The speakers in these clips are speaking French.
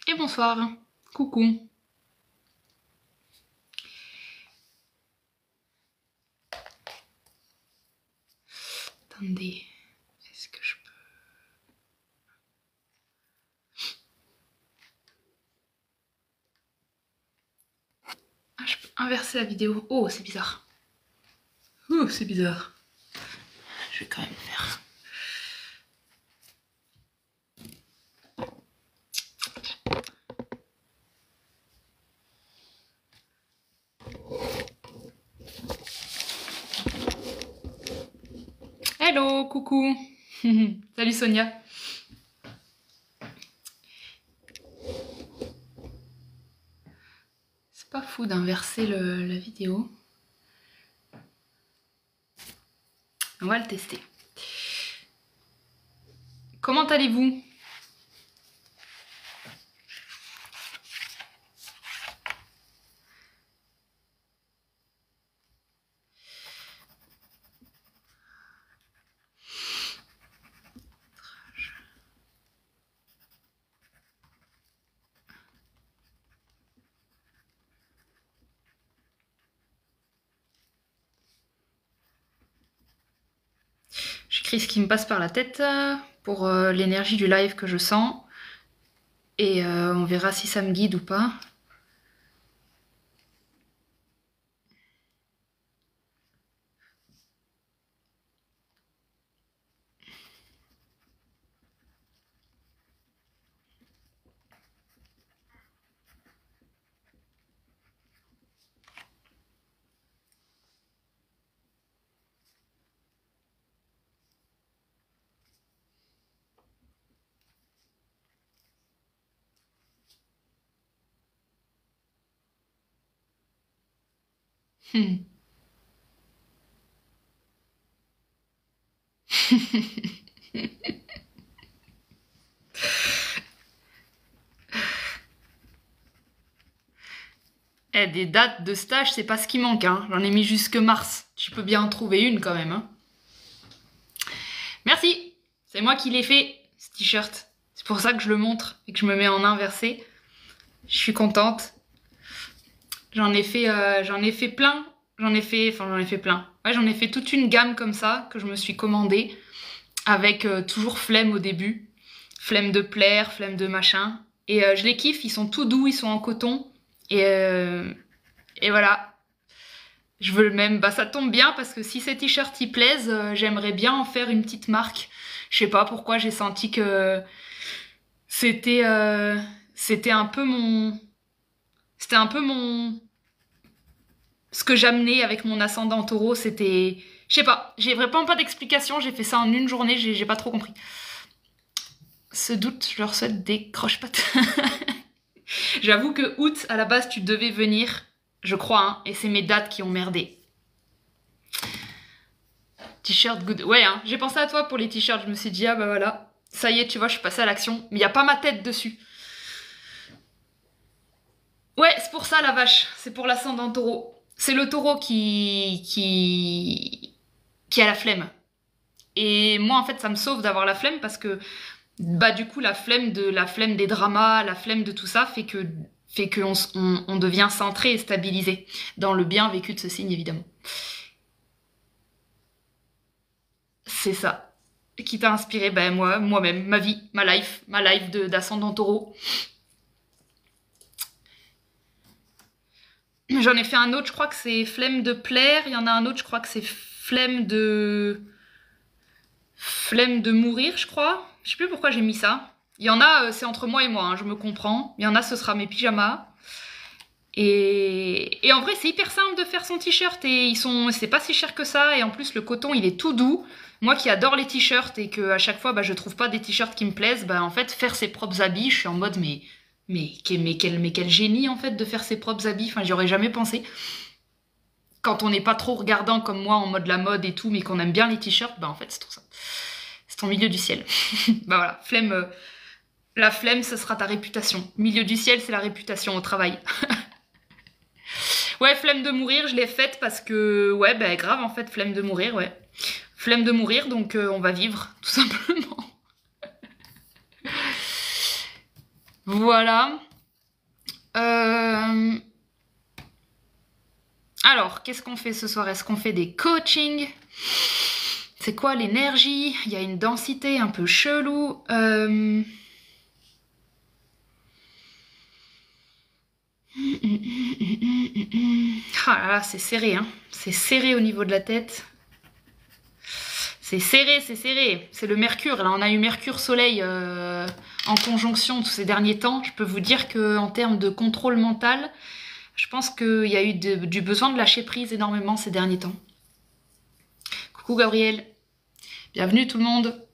Et bonsoir. Coucou. Attendez, est-ce que je peux... Ah, je peux inverser la vidéo. Oh, c'est bizarre. Oh, c'est bizarre. Je vais quand même faire... Hello, coucou. Salut Sonia. C'est pas fou d'inverser la vidéo. On va le tester. Comment allez-vous? J'écris ce qui me passe par la tête pour l'énergie du live que je sens. Et on verra si ça me guide ou pas. Eh, des dates de stage, c'est pas ce qui manque, hein. J'en ai mis jusque mars. Tu peux bien en trouver une quand même, hein. Merci. C'est moi qui l'ai fait, ce t-shirt. C'est pour ça que je le montre et que je me mets en inversé. Je suis contente. J'en ai fait plein. J'en ai fait plein. Ouais, j'en ai fait toute une gamme comme ça que je me suis commandée avec toujours flemme au début. Flemme de plaire, flemme de machin. Et je les kiffe, ils sont tout doux, ils sont en coton. Et voilà. Je veux même, bah ça tombe bien parce que si ces t-shirts y plaisent, j'aimerais bien en faire une petite marque. Je sais pas pourquoi j'ai senti que c'était un peu mon... C'était un peu mon... Ce que j'amenais avec mon ascendant taureau, c'était... Je sais pas, j'ai vraiment pas d'explication, j'ai fait ça en une journée, j'ai pas trop compris. Ce doute, je leur souhaite des croche-pattes. J'avoue que août, à la base, tu devais venir, je crois, hein, et c'est mes dates qui ont merdé. T-shirt good. Ouais, hein, j'ai pensé à toi pour les t-shirts, je me suis dit, ah bah voilà, ça y est, tu vois, je suis passée à l'action, mais il n'y a pas ma tête dessus. Ouais, c'est pour ça la vache, c'est pour l'ascendant taureau. C'est le taureau qui a la flemme. Et moi, en fait, ça me sauve d'avoir la flemme parce que, bah, du coup, la flemme des dramas, la flemme de tout ça fait que on devient centré et stabilisé dans le bien vécu de ce signe, évidemment. C'est ça. Qui t'a inspiré? Ben moi-même, ma vie, ma life d'ascendant taureau. J'en ai fait un autre, je crois que c'est flemme de plaire. Il y en a un autre, je crois que c'est flemme de mourir, je crois. Je sais plus pourquoi j'ai mis ça. Il y en a, c'est entre moi et moi, hein, je me comprends. Il y en a, ce sera mes pyjamas. Et en vrai, c'est hyper simple de faire son t-shirt et c'est pas si cher que ça. Et en plus, le coton, il est tout doux. Moi qui adore les t-shirts et que à chaque fois, bah, je trouve pas des t-shirts qui me plaisent, bah, en fait, faire ses propres habits, je suis en mode, mais quel génie, en fait, de faire ses propres habits. Enfin, j'y aurais jamais pensé. Quand on n'est pas trop regardant comme moi, en mode la mode et tout, mais qu'on aime bien les t-shirts, bah, en fait, c'est tout ça. C'est ton milieu du ciel. Bah voilà, flemme. La flemme, ce sera ta réputation. Milieu du ciel, c'est la réputation au travail. Ouais, flemme de mourir, je l'ai faite parce que... Ouais, bah grave, en fait, flemme de mourir, ouais. Flemme de mourir, donc on va vivre, tout simplement. Voilà. Alors, qu'est-ce qu'on fait ce soir? Est-ce qu'on fait des coachings? C'est quoi l'énergie? Il y a une densité un peu chelou. Ah là là, c'est serré, hein. C'est serré au niveau de la tête. C'est serré, c'est serré. C'est le Mercure. Là, on a eu Mercure-Soleil en conjonction tous ces derniers temps. Je peux vous dire qu'en termes de contrôle mental, je pense qu'il y a eu du besoin de lâcher prise énormément ces derniers temps. Coucou Gabriel. Bienvenue tout le monde.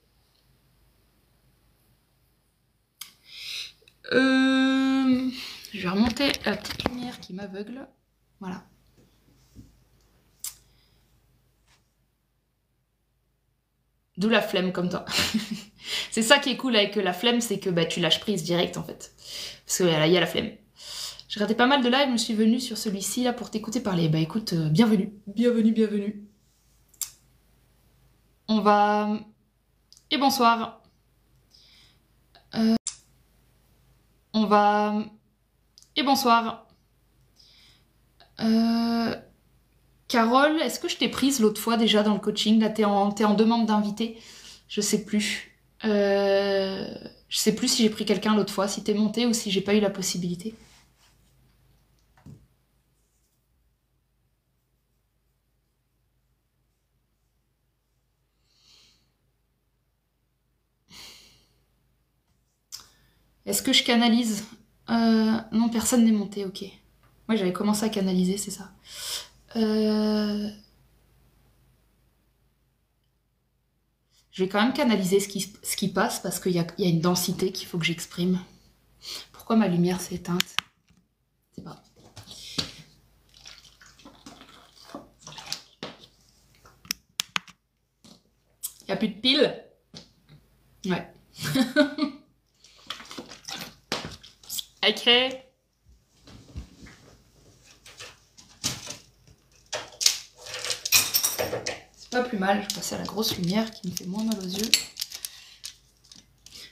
Je vais remonter la petite lumière qui m'aveugle. Voilà. D'où la flemme comme toi. C'est ça qui est cool avec la flemme, c'est que bah, tu lâches prise direct en fait. Parce que là, il y a la flemme. J'ai raté pas mal de lives, je me suis venue sur celui-ci là pour t'écouter parler. Bah écoute, bienvenue. Bienvenue, bienvenue. On va... Et bonsoir. On va... Et bonsoir. Carole, est-ce que je t'ai prise l'autre fois déjà dans le coaching? Là, t'es en demande d'invité. Je sais plus. Je sais plus si j'ai pris quelqu'un l'autre fois, si t'es montée ou si j'ai pas eu la possibilité. Est-ce que je canalise? Non, personne n'est monté, ok. Moi, j'avais commencé à canaliser, c'est ça. Je vais quand même canaliser ce qui passe parce qu'il y a une densité qu'il faut que j'exprime. Pourquoi ma lumière s'est éteinte? C'est pas. Il n'y a plus de piles? Ouais. Ok. C'est pas plus mal, je vais passer à la grosse lumière qui me fait moins mal aux yeux.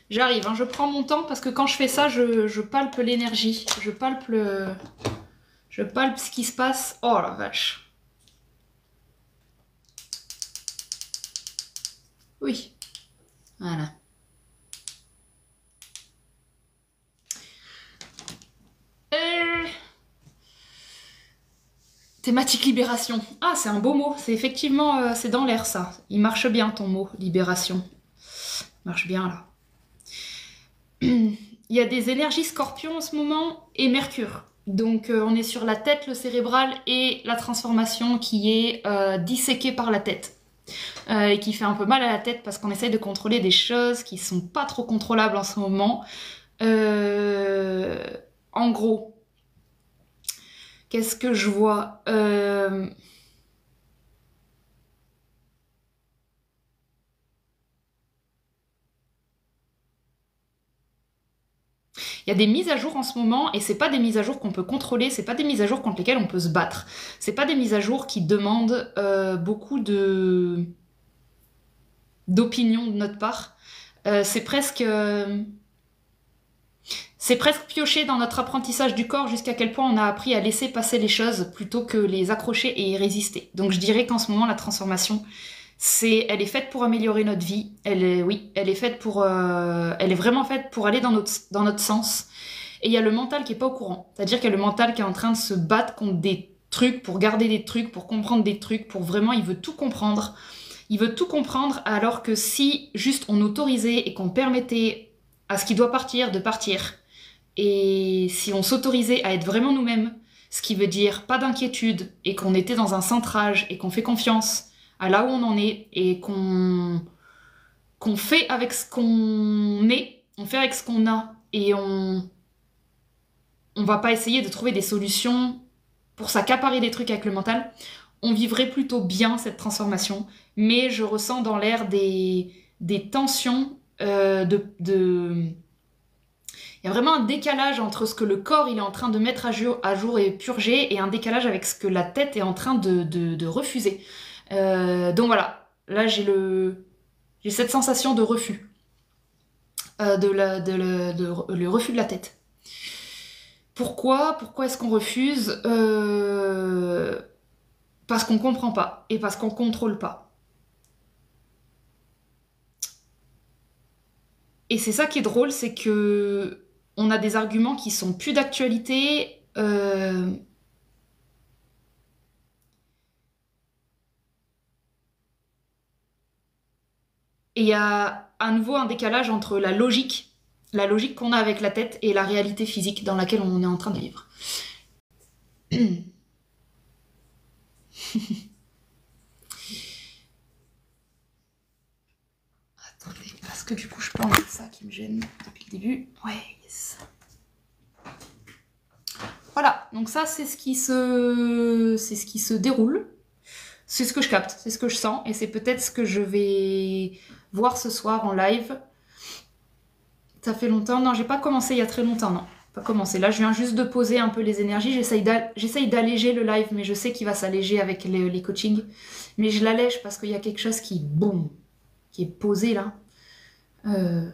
J'arrive, hein, je prends mon temps parce que quand je fais ça, je palpe l'énergie. Je palpe ce qui se passe. Oh la vache. Oui. Voilà. Thématique libération. Ah, c'est un beau mot. C'est effectivement, c'est dans l'air ça. Il marche bien ton mot, libération. Il marche bien là. Il y a des énergies scorpions en ce moment et Mercure. Donc on est sur la tête, le cérébral et la transformation qui est disséquée par la tête. Et qui fait un peu mal à la tête parce qu'on essaye de contrôler des choses qui sont pas trop contrôlables en ce moment. En gros, qu'est-ce que je vois? Il y a des mises à jour en ce moment et c'est pas des mises à jour qu'on peut contrôler, c'est pas des mises à jour contre lesquelles on peut se battre. C'est pas des mises à jour qui demandent beaucoup d'opinion de notre part. C'est presque piocher dans notre apprentissage du corps jusqu'à quel point on a appris à laisser passer les choses plutôt que les accrocher et y résister. Donc je dirais qu'en ce moment la transformation, elle est faite pour améliorer notre vie. Elle est faite pour, elle est vraiment faite pour aller dans notre sens. Et il y a le mental qui est pas au courant. C'est-à-dire qu'il y a le mental qui est en train de se battre contre des trucs pour garder des trucs, pour comprendre des trucs, pour vraiment, il veut tout comprendre. Il veut tout comprendre alors que si juste on autorisait et qu'on permettait à ce qui doit partir de partir, et si on s'autorisait à être vraiment nous-mêmes, ce qui veut dire pas d'inquiétude et qu'on était dans un centrage et qu'on fait confiance à là où on en est et qu'on fait avec ce qu'on est, on fait avec ce qu'on a et on va pas essayer de trouver des solutions pour s'accaparer des trucs avec le mental, on vivrait plutôt bien cette transformation, mais je ressens dans l'air des tensions il y a vraiment un décalage entre ce que le corps il est en train de mettre à jour et purger et un décalage avec ce que la tête est en train de refuser. Donc voilà, là j'ai cette sensation de refus. le refus de la tête. Pourquoi est-ce qu'on refuse? Parce qu'on comprend pas et parce qu'on contrôle pas. Et c'est ça qui est drôle, c'est que on a des arguments qui sont plus d'actualité. Et il y a à nouveau un décalage entre la logique qu'on a avec la tête et la réalité physique dans laquelle on est en train de vivre. Attendez, parce que du coup je peux enlever ça qui me gêne depuis le début. Ouais, yes. Voilà, donc ça c'est ce qui se déroule. C'est ce que je capte, c'est ce que je sens, et c'est peut-être ce que je vais voir ce soir en live. Ça fait longtemps? Non, j'ai pas commencé il y a très longtemps, non. Pas commencé. Là, je viens juste de poser un peu les énergies. J'essaye d'alléger le live, mais je sais qu'il va s'alléger avec les coachings. Mais je l'allège parce qu'il y a quelque chose qui, boum, qui est posé là. Il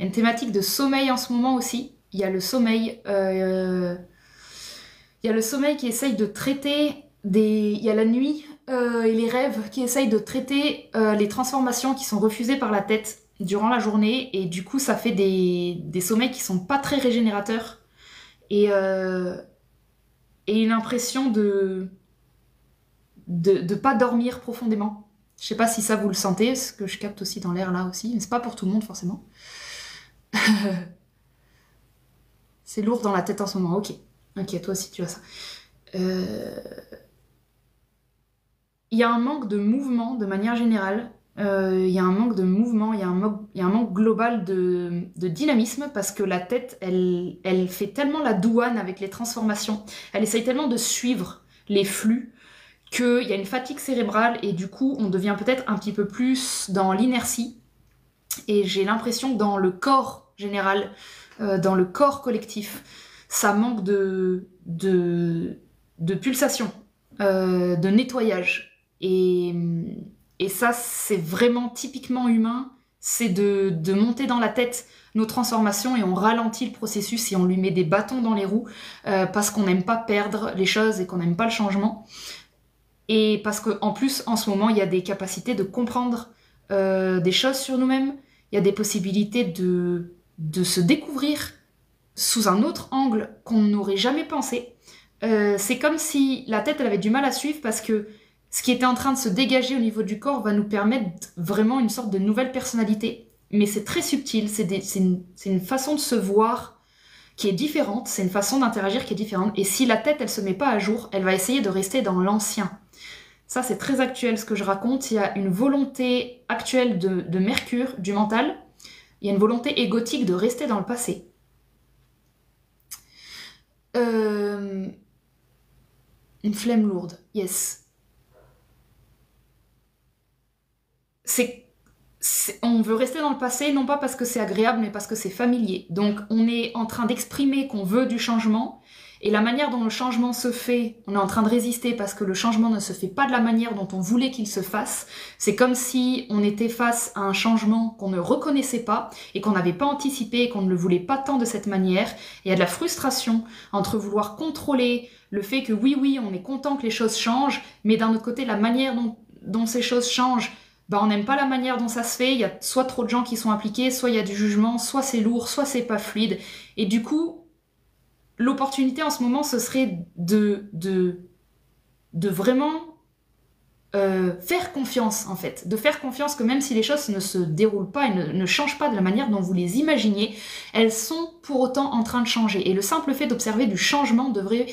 y a une thématique de sommeil en ce moment aussi. Il y a le sommeil. Il y a le sommeil qui essaye de traiter il y a la nuit et les rêves qui essayent de traiter les transformations qui sont refusées par la tête durant la journée. Et du coup, ça fait des sommeils qui sont pas très régénérateurs. Et une impression de pas dormir profondément. Je sais pas si ça vous le sentez, ce que je capte aussi dans l'air là aussi. Mais c'est pas pour tout le monde forcément. C'est lourd dans la tête en ce moment, ok. Ok, toi aussi tu as ça. Il y a un manque de mouvement de manière générale. Il y a un manque de mouvement, il y a un manque global de dynamisme parce que la tête, elle fait tellement la douane avec les transformations. Elle essaye tellement de suivre les flux qu'il y a une fatigue cérébrale et du coup, on devient peut-être un petit peu plus dans l'inertie. Et j'ai l'impression que dans le corps général, dans le corps collectif, ça manque de pulsation, de nettoyage. Et ça, c'est vraiment typiquement humain, c'est de monter dans la tête nos transformations et on ralentit le processus et on lui met des bâtons dans les roues parce qu'on n'aime pas perdre les choses et qu'on n'aime pas le changement. Et parce qu'en plus, en ce moment, il y a des capacités de comprendre des choses sur nous-mêmes, il y a des possibilités de se découvrir sous un autre angle qu'on n'aurait jamais pensé. C'est comme si la tête, elle avait du mal à suivre parce que ce qui était en train de se dégager au niveau du corps va nous permettre vraiment une sorte de nouvelle personnalité. Mais c'est très subtil, c'est une façon de se voir qui est différente, c'est une façon d'interagir qui est différente. Et si la tête, elle se met pas à jour, elle va essayer de rester dans l'ancien. Ça, c'est très actuel ce que je raconte. Il y a une volonté actuelle de Mercure, du mental. Il y a une volonté égotique de rester dans le passé. Une flemme lourde, yes. On veut rester dans le passé, non pas parce que c'est agréable, mais parce que c'est familier. Donc on est en train d'exprimer qu'on veut du changement, et la manière dont le changement se fait, on est en train de résister parce que le changement ne se fait pas de la manière dont on voulait qu'il se fasse. C'est comme si on était face à un changement qu'on ne reconnaissait pas, et qu'on n'avait pas anticipé, et qu'on ne le voulait pas tant de cette manière. Et il y a de la frustration entre vouloir contrôler le fait que oui, on est content que les choses changent, mais d'un autre côté, la manière dont ces choses changent, on n'aime pas la manière dont ça se fait, il y a soit trop de gens qui sont impliqués, soit il y a du jugement, soit c'est lourd, soit c'est pas fluide. Et du coup, l'opportunité en ce moment, ce serait de vraiment faire confiance, en fait. De faire confiance que même si les choses ne se déroulent pas et ne changent pas de la manière dont vous les imaginez, elles sont pour autant en train de changer. Et le simple fait d'observer du changement devrait...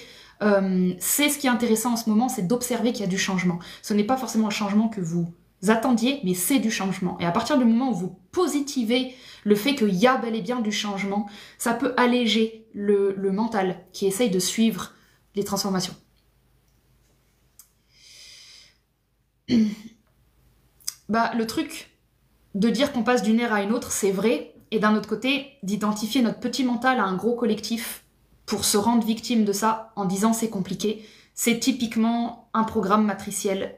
c'est ce qui est intéressant en ce moment, c'est d'observer qu'il y a du changement. Ce n'est pas forcément le changement que vous attendiez, mais c'est du changement. Et à partir du moment où vous positivez le fait qu'il y a bel et bien du changement, ça peut alléger le mental qui essaye de suivre les transformations. Le truc de dire qu'on passe d'une ère à une autre, c'est vrai, et d'un autre côté, d'identifier notre petit mental à un gros collectif pour se rendre victime de ça en disant c'est compliqué, c'est typiquement un programme matriciel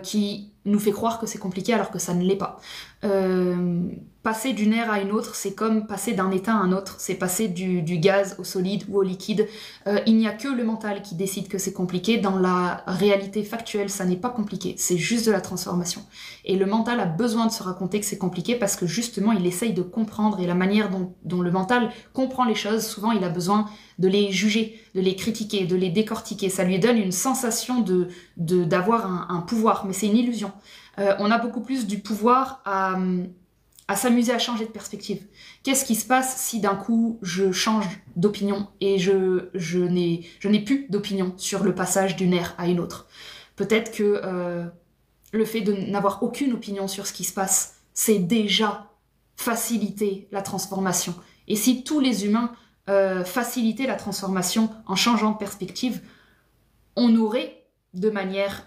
qui nous fait croire que c'est compliqué alors que ça ne l'est pas. Passer d'une ère à une autre, c'est comme passer d'un état à un autre, c'est passer du gaz au solide ou au liquide. Il n'y a que le mental qui décide que c'est compliqué. Dans la réalité factuelle, ça n'est pas compliqué, c'est juste de la transformation. Et le mental a besoin de se raconter que c'est compliqué parce que justement, il essaye de comprendre, et la manière dont le mental comprend les choses, souvent il a besoin de les juger, de les critiquer, de les décortiquer. Ça lui donne une sensation d'avoir un pouvoir, mais c'est une illusion. On a beaucoup plus du pouvoir à s'amuser à changer de perspective. Qu'est-ce qui se passe si d'un coup je change d'opinion et je n'ai plus d'opinion sur le passage d'une ère à une autre? Peut-être que le fait de n'avoir aucune opinion sur ce qui se passe, c'est déjà faciliter la transformation. Et si tous les humains facilitaient la transformation en changeant de perspective, on aurait de manière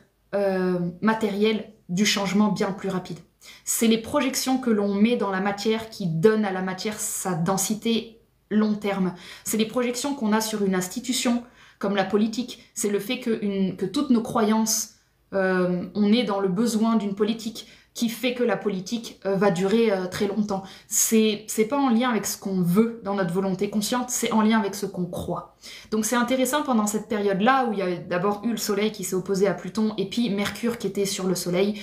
matérielle du changement bien plus rapide. C'est les projections que l'on met dans la matière qui donnent à la matière sa densité long terme. C'est les projections qu'on a sur une institution comme la politique. C'est le fait que toutes nos croyances, on est dans le besoin d'une politique qui fait que la politique va durer très longtemps. C'est pas en lien avec ce qu'on veut dans notre volonté consciente, c'est en lien avec ce qu'on croit. Donc c'est intéressant pendant cette période-là où il y a d'abord eu le Soleil qui s'est opposé à Pluton et puis Mercure qui était sur le Soleil.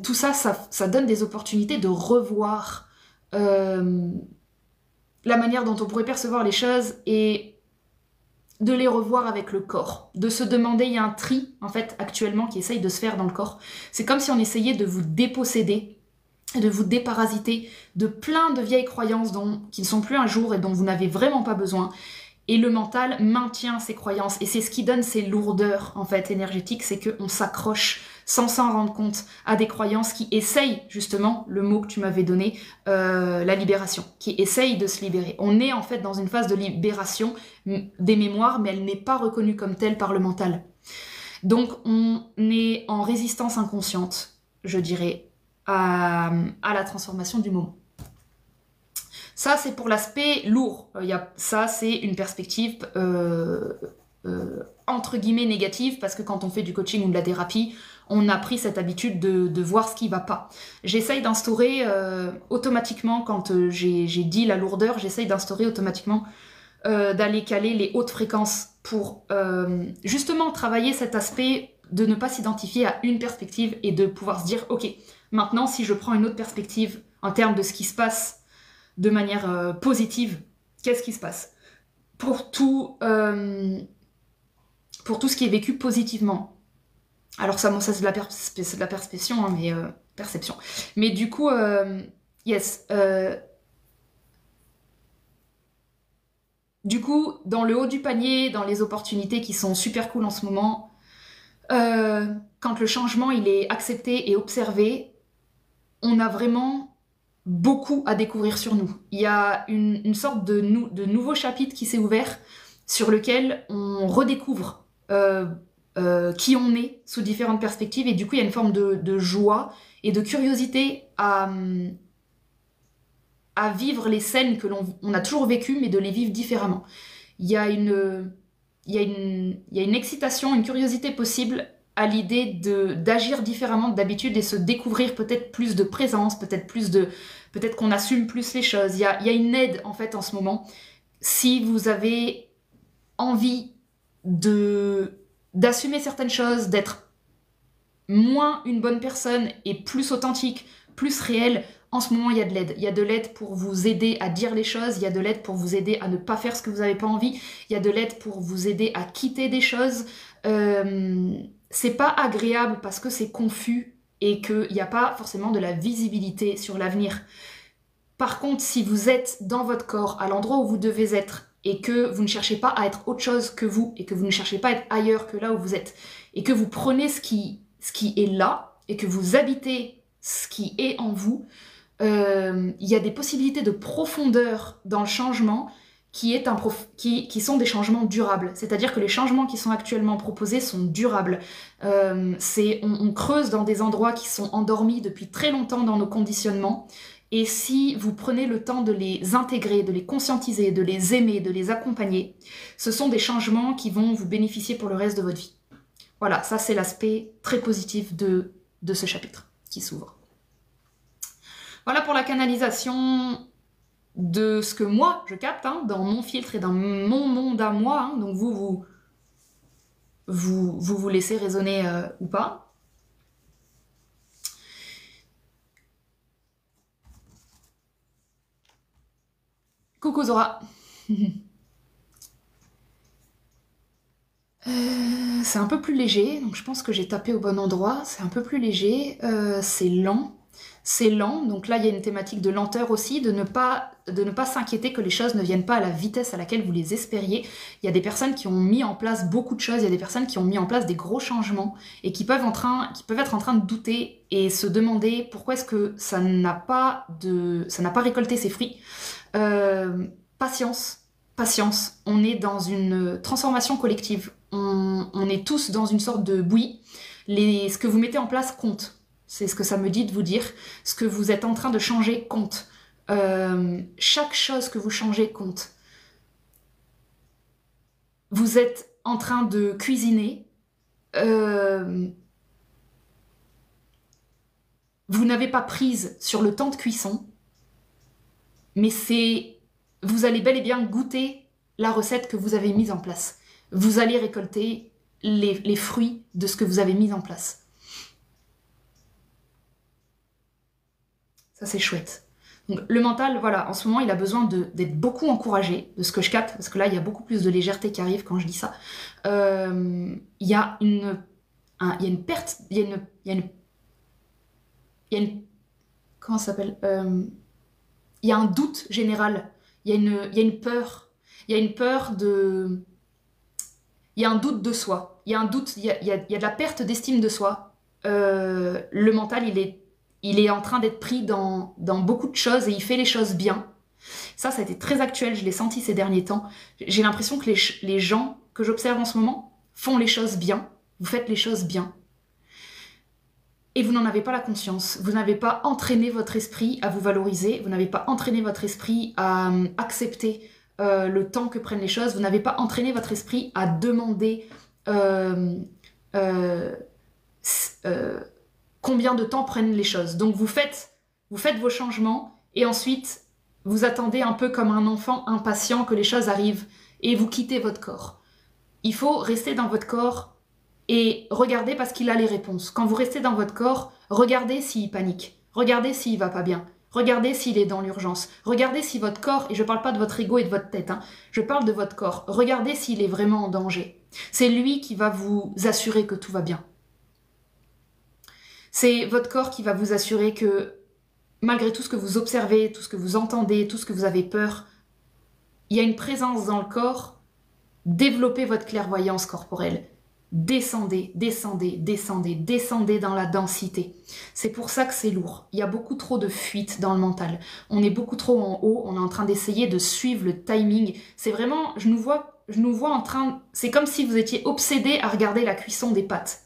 Tout ça, ça donne des opportunités de revoir la manière dont on pourrait percevoir les choses et de les revoir avec le corps, de se demander, il y a un tri en fait actuellement qui essaye de se faire dans le corps. C'est comme si on essayait de vous déposséder, de vous déparasiter de plein de vieilles croyances qui ne sont plus un jour et dont vous n'avez vraiment pas besoin. Et le mental maintient ces croyances et c'est ce qui donne ces lourdeurs en fait énergétiques, c'est qu'on s'accroche sans s'en rendre compte à des croyances qui essayent justement, le mot que tu m'avais donné, la libération, qui essayent de se libérer. On est en fait dans une phase de libération des mémoires, mais elle n'est pas reconnue comme telle par le mental. Donc on est en résistance inconsciente, je dirais, à la transformation du moment. Ça, c'est pour l'aspect lourd. Ça, c'est une perspective entre guillemets négative, parce que quand on fait du coaching ou de la thérapie, on a pris cette habitude de voir ce qui va pas. J'essaye d'instaurer automatiquement, quand j'ai dit la lourdeur, j'essaye d'instaurer automatiquement d'aller caler les hautes fréquences pour justement travailler cet aspect de ne pas s'identifier à une perspective et de pouvoir se dire, ok, maintenant si je prends une autre perspective en termes de ce qui se passe de manière positive, qu'est-ce qui se passe pour tout ce qui est vécu positivement. Alors ça, bon, ça c'est de la perception, hein, mais perception. Mais du coup, yes. Du coup, dans le haut du panier, dans les opportunités qui sont super cool en ce moment, quand le changement il est accepté et observé, on a vraiment beaucoup à découvrir sur nous. Il y a une sorte de nouveau chapitre qui s'est ouvert sur lequel on redécouvre qui on est sous différentes perspectives et du coup il y a une forme de joie et de curiosité à vivre les scènes que l'on a toujours vécues mais de les vivre différemment. Il y a une excitation, une curiosité possible à l'idée d'agir différemment d'habitude et se découvrir peut-être plus de présence, peut-être qu'on assume plus les choses. Il y a une aide en fait en ce moment. Si vous avez envie d'assumer certaines choses, d'être moins une bonne personne et plus authentique, plus réelle, en ce moment il y a de l'aide. Il y a de l'aide pour vous aider à dire les choses, il y a de l'aide pour vous aider à ne pas faire ce que vous n'avez pas envie, il y a de l'aide pour vous aider à quitter des choses. C'est pas agréable parce que c'est confus et qu'il n'y a pas forcément de la visibilité sur l'avenir. Par contre, si vous êtes dans votre corps, à l'endroit où vous devez être, et que vous ne cherchez pas à être autre chose que vous, et que vous ne cherchez pas à être ailleurs que là où vous êtes, et que vous prenez ce qui est là, et que vous habitez ce qui est en vous, il y a des possibilités de profondeur dans le changement qui sont des changements durables. C'est-à-dire que les changements qui sont actuellement proposés sont durables. On creuse dans des endroits qui sont endormis depuis très longtemps dans nos conditionnements, Et si vous prenez le temps de les intégrer, de les conscientiser, de les aimer, de les accompagner, ce sont des changements qui vont vous bénéficier pour le reste de votre vie. Voilà, ça c'est l'aspect très positif de ce chapitre qui s'ouvre. Voilà pour la canalisation de ce que moi je capte hein, dans mon filtre et dans mon monde à moi. Hein, donc vous laissez résonner ou pas. Coucou Zora. C'est un peu plus léger, donc je pense que j'ai tapé au bon endroit. C'est un peu plus léger, c'est lent. C'est lent, donc là il y a une thématique de lenteur aussi, de ne pas s'inquiéter que les choses ne viennent pas à la vitesse à laquelle vous les espériez. Il y a des personnes qui ont mis en place beaucoup de choses, il y a des personnes qui ont mis en place des gros changements et qui peuvent être en train de douter et se demander pourquoi est-ce que ça n'a pas récolté ses fruits. Patience, patience, on est dans une transformation collective, on est tous dans une sorte de bouillie, ce que vous mettez en place compte. C'est ce que ça me dit de vous dire. Ce que vous êtes en train de changer compte. Chaque chose que vous changez compte. Vous êtes en train de cuisiner. Vous n'avez pas prise sur le temps de cuisson. Mais vous allez bel et bien goûter la recette que vous avez mise en place. Vous allez récolter les fruits de ce que vous avez mis en place. Ça, c'est chouette. Donc, le mental, voilà, en ce moment, il a besoin d'être beaucoup encouragé, de ce que je capte, parce que là, il y a beaucoup plus de légèreté qui arrive quand je dis ça. Il y a une perte, il y a une comment ça s'appelle il y a un doute général, il y a une peur, il y a une peur de... Il y a un doute de soi, il y a un doute, il y a de la perte d'estime de soi. Le mental, il est en train d'être pris dans beaucoup de choses et il fait les choses bien. Ça a été très actuel, je l'ai senti ces derniers temps. J'ai l'impression que les gens que j'observe en ce moment font les choses bien. Vous faites les choses bien. Et vous n'en avez pas la conscience. Vous n'avez pas entraîné votre esprit à vous valoriser. Vous n'avez pas entraîné votre esprit à accepter le temps que prennent les choses. Vous n'avez pas entraîné votre esprit à demander combien de temps prennent les choses. Donc vous faites vos changements et ensuite vous attendez un peu comme un enfant impatient que les choses arrivent et vous quittez votre corps. Il faut rester dans votre corps et regarder parce qu'il a les réponses. Quand vous restez dans votre corps, regardez s'il panique, regardez s'il va pas bien, regardez s'il est dans l'urgence, regardez si votre corps, et je parle pas de votre ego et de votre tête, hein, je parle de votre corps, regardez s'il est vraiment en danger. C'est lui qui va vous assurer que tout va bien. C'est votre corps qui va vous assurer que malgré tout ce que vous observez, tout ce que vous entendez, tout ce que vous avez peur, il y a une présence dans le corps. Développez votre clairvoyance corporelle. Descendez, descendez, descendez, descendez dans la densité. C'est pour ça que c'est lourd. Il y a beaucoup trop de fuite dans le mental. On est beaucoup trop en haut, on est en train d'essayer de suivre le timing. C'est vraiment, je nous vois en train, c'est comme si vous étiez obsédé à regarder la cuisson des pâtes.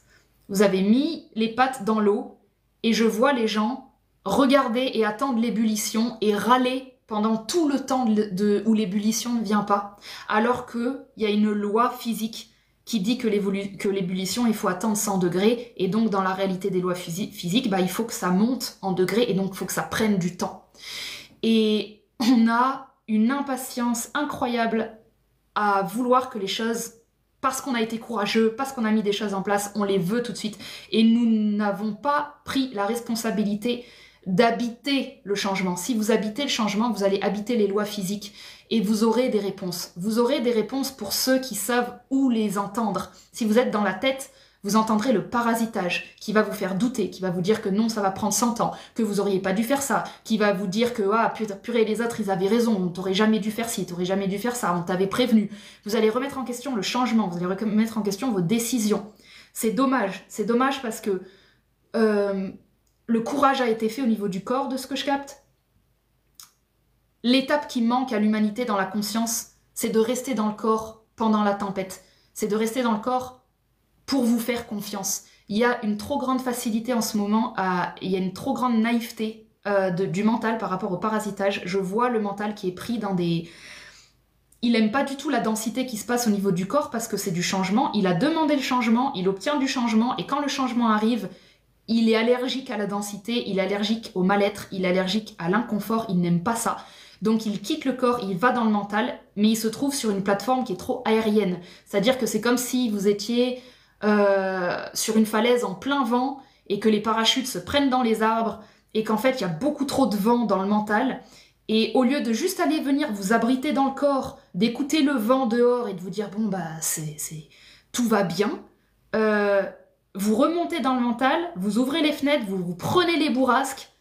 Vous avez mis les pâtes dans l'eau et je vois les gens regarder et attendre l'ébullition et râler pendant tout le temps où l'ébullition ne vient pas, alors qu'il y a une loi physique qui dit que l'ébullition, il faut attendre 100 degrés, et donc dans la réalité des lois physiques, bah, il faut que ça monte en degrés, et donc il faut que ça prenne du temps. Et on a une impatience incroyable à vouloir que les choses, parce qu'on a été courageux, parce qu'on a mis des choses en place, on les veut tout de suite, et nous n'avons pas pris la responsabilité d'habiter le changement. Si vous habitez le changement, vous allez habiter les lois physiques et vous aurez des réponses. Vous aurez des réponses pour ceux qui savent où les entendre. Si vous êtes dans la tête, vous entendrez le parasitage qui va vous faire douter, qui va vous dire que non, ça va prendre 100 ans, que vous auriez pas dû faire ça, qui va vous dire que ah, purée, les autres, ils avaient raison, t'aurais jamais dû faire ci, t'aurais jamais dû faire ça, on t'avait prévenu. Vous allez remettre en question le changement, vous allez remettre en question vos décisions. C'est dommage parce que le courage a été fait au niveau du corps, de ce que je capte. L'étape qui manque à l'humanité dans la conscience, c'est de rester dans le corps pendant la tempête. C'est de rester dans le corps pour vous faire confiance. Il y a une trop grande facilité en ce moment, il y a une trop grande naïveté du mental par rapport au parasitage. Je vois le mental qui est pris dans des... Il aime pas du tout la densité qui se passe au niveau du corps parce que c'est du changement. Il a demandé le changement, il obtient du changement, et quand le changement arrive, il est allergique à la densité, il est allergique au mal-être, il est allergique à l'inconfort, il n'aime pas ça. Donc il quitte le corps, il va dans le mental, mais il se trouve sur une plateforme qui est trop aérienne. C'est-à-dire que c'est comme si vous étiez sur une falaise en plein vent et que les parachutes se prennent dans les arbres et qu'en fait il y a beaucoup trop de vent dans le mental. Et au lieu de juste aller venir vous abriter dans le corps, d'écouter le vent dehors et de vous dire bon bah tout va bien, vous remontez dans le mental, vous ouvrez les fenêtres, vous prenez les bourrasques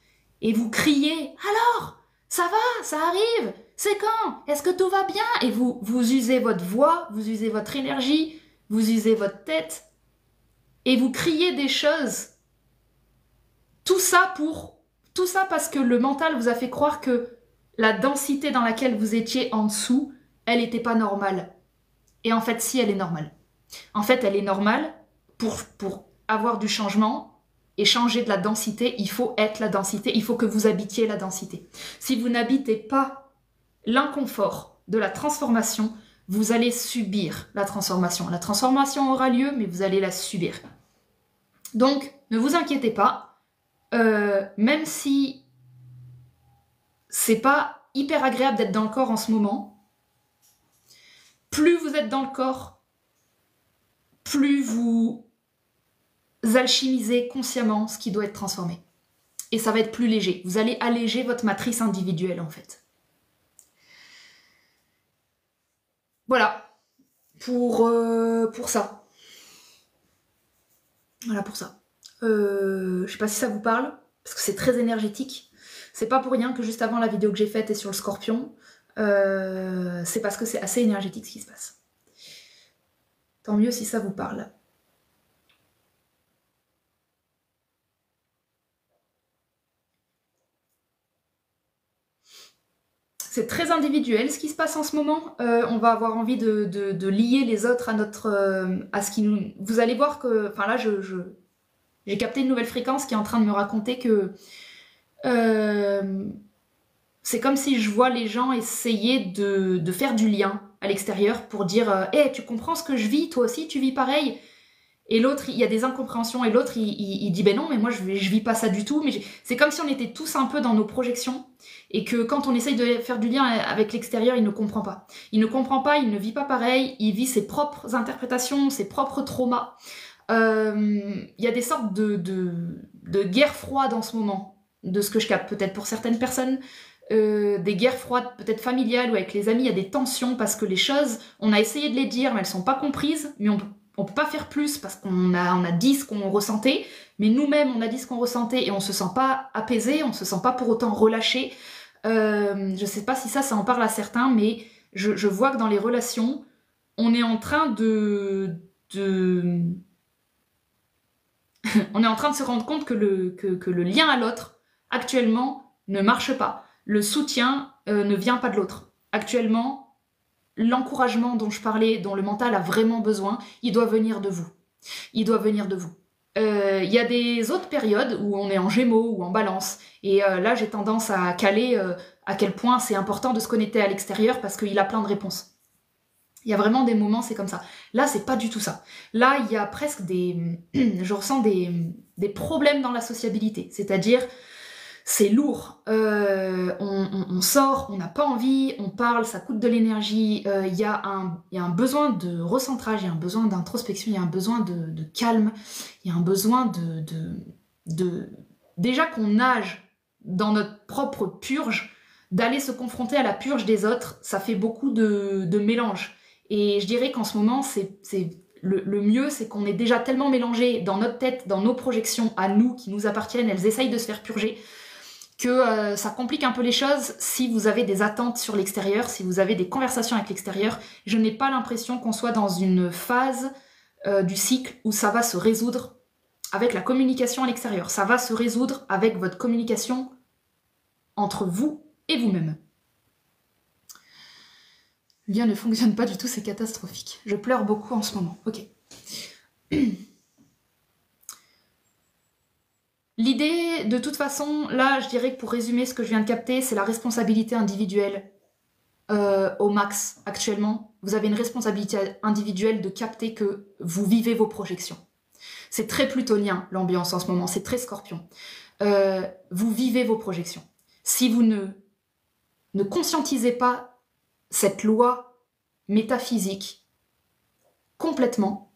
et vous criez alors ça va, ça arrive, c'est quand, est-ce que tout va bien? Et vous usez votre voix, vous usez votre énergie, vous usez votre tête et vous criez des choses. Tout ça parce que le mental vous a fait croire que la densité dans laquelle vous étiez en dessous, elle n'était pas normale. Et en fait, si, elle est normale. En fait, elle est normale pour avoir du changement et changer de la densité, il faut être la densité, il faut que vous habitiez la densité. Si vous n'habitez pas l'inconfort de la transformation, vous allez subir la transformation. La transformation aura lieu, mais vous allez la subir. Donc, ne vous inquiétez pas, même si c'est pas hyper agréable d'être dans le corps en ce moment, plus vous êtes dans le corps, plus vous alchimisez consciemment ce qui doit être transformé. Et ça va être plus léger. Vous allez alléger votre matrice individuelle, en fait. Voilà. Pour ça. Voilà pour ça. Je sais pas si ça vous parle, parce que c'est très énergétique. C'est pas pour rien que juste avant la vidéo que j'ai faite est sur le scorpion. C'est parce que c'est assez énergétique ce qui se passe. Tant mieux si ça vous parle. C'est très individuel ce qui se passe en ce moment. On va avoir envie de lier les autres à ce qui nous... Vous allez voir que... Enfin là, j'ai capté une nouvelle fréquence qui est en train de me raconter que... c'est comme si je vois les gens essayer de faire du lien à l'extérieur pour dire « Hey, tu comprends ce que je vis? Toi aussi, tu vis pareil ?» Et l'autre, il y a des incompréhensions, et l'autre, il dit « Ben non, mais moi, je vis pas ça du tout. » Mais c'est comme si on était tous un peu dans nos projections, et que quand on essaye de faire du lien avec l'extérieur, il ne comprend pas. Il ne comprend pas, il ne vit pas pareil, il vit ses propres interprétations, ses propres traumas. Il y a des sortes de guerres froides en ce moment, de ce que je capte, peut-être pour certaines personnes. Des guerres froides, peut-être familiales, ou avec les amis, il y a des tensions, parce que les choses, on a essayé de les dire, mais elles sont pas comprises, mais on peut pas faire plus parce qu'on a dit ce qu'on ressentait, mais nous-mêmes on a dit ce qu'on ressentait et on se sent pas apaisé, on se sent pas pour autant relâché. Je sais pas si ça en parle à certains, mais je vois que dans les relations, on est en train on est en train de se rendre compte que le lien à l'autre, actuellement, ne marche pas. Le soutien ne vient pas de l'autre. Actuellement, l'encouragement dont je parlais, dont le mental a vraiment besoin, il doit venir de vous. Il doit venir de vous. Il y a des autres périodes où on est en Gémeaux ou en Balance, et là j'ai tendance à caler à quel point c'est important de se connecter à l'extérieur parce qu'il a plein de réponses. Il y a vraiment des moments, c'est comme ça. Là, c'est pas du tout ça. Là, il y a presque je ressens des problèmes dans la sociabilité, c'est-à-dire c'est lourd, on sort, on n'a pas envie, on parle, ça coûte de l'énergie, il y a un besoin de recentrage, il y a un besoin d'introspection, il y a un besoin de calme, il y a un besoin déjà qu'on nage dans notre propre purge, d'aller se confronter à la purge des autres, ça fait beaucoup de mélange. Et je dirais qu'en ce moment, le mieux, c'est qu'on est déjà tellement mélangé dans notre tête, dans nos projections à nous, qui nous appartiennent, elles essayent de se faire purger, que ça complique un peu les choses si vous avez des attentes sur l'extérieur, si vous avez des conversations avec l'extérieur. Je n'ai pas l'impression qu'on soit dans une phase du cycle où ça va se résoudre avec la communication à l'extérieur. Ça va se résoudre avec votre communication entre vous et vous-même. Le lien ne fonctionne pas du tout, c'est catastrophique. Je pleure beaucoup en ce moment. Ok. L'idée, de toute façon, là, je dirais que pour résumer ce que je viens de capter, c'est la responsabilité individuelle au max actuellement. Vous avez une responsabilité individuelle de capter que vous vivez vos projections. C'est très plutonien, l'ambiance en ce moment, c'est très scorpion. Vous vivez vos projections. Si vous ne conscientisez pas cette loi métaphysique complètement,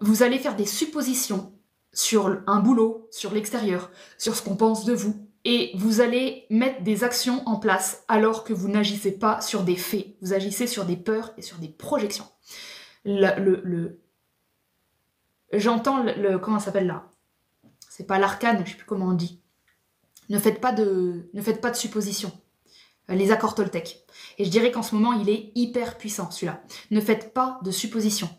vous allez faire des suppositions sur un boulot, sur l'extérieur, sur ce qu'on pense de vous, et vous allez mettre des actions en place alors que vous n'agissez pas sur des faits, vous agissez sur des peurs et sur des projections. J'entends comment ça s'appelle là? C'est pas l'arcane, je sais plus comment on dit. Ne faites pas de suppositions. Les accords Toltec. Et je dirais qu'en ce moment, il est hyper puissant, celui-là. Ne faites pas de suppositions.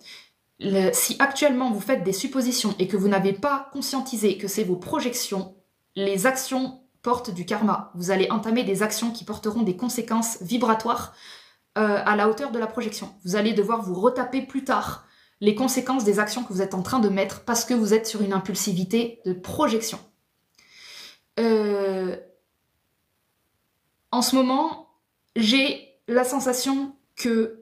Si actuellement vous faites des suppositions et que vous n'avez pas conscientisé que c'est vos projections, les actions portent du karma. Vous allez entamer des actions qui porteront des conséquences vibratoires à la hauteur de la projection. Vous allez devoir vous retaper plus tard les conséquences des actions que vous êtes en train de mettre parce que vous êtes sur une impulsivité de projection. En ce moment, j'ai la sensation que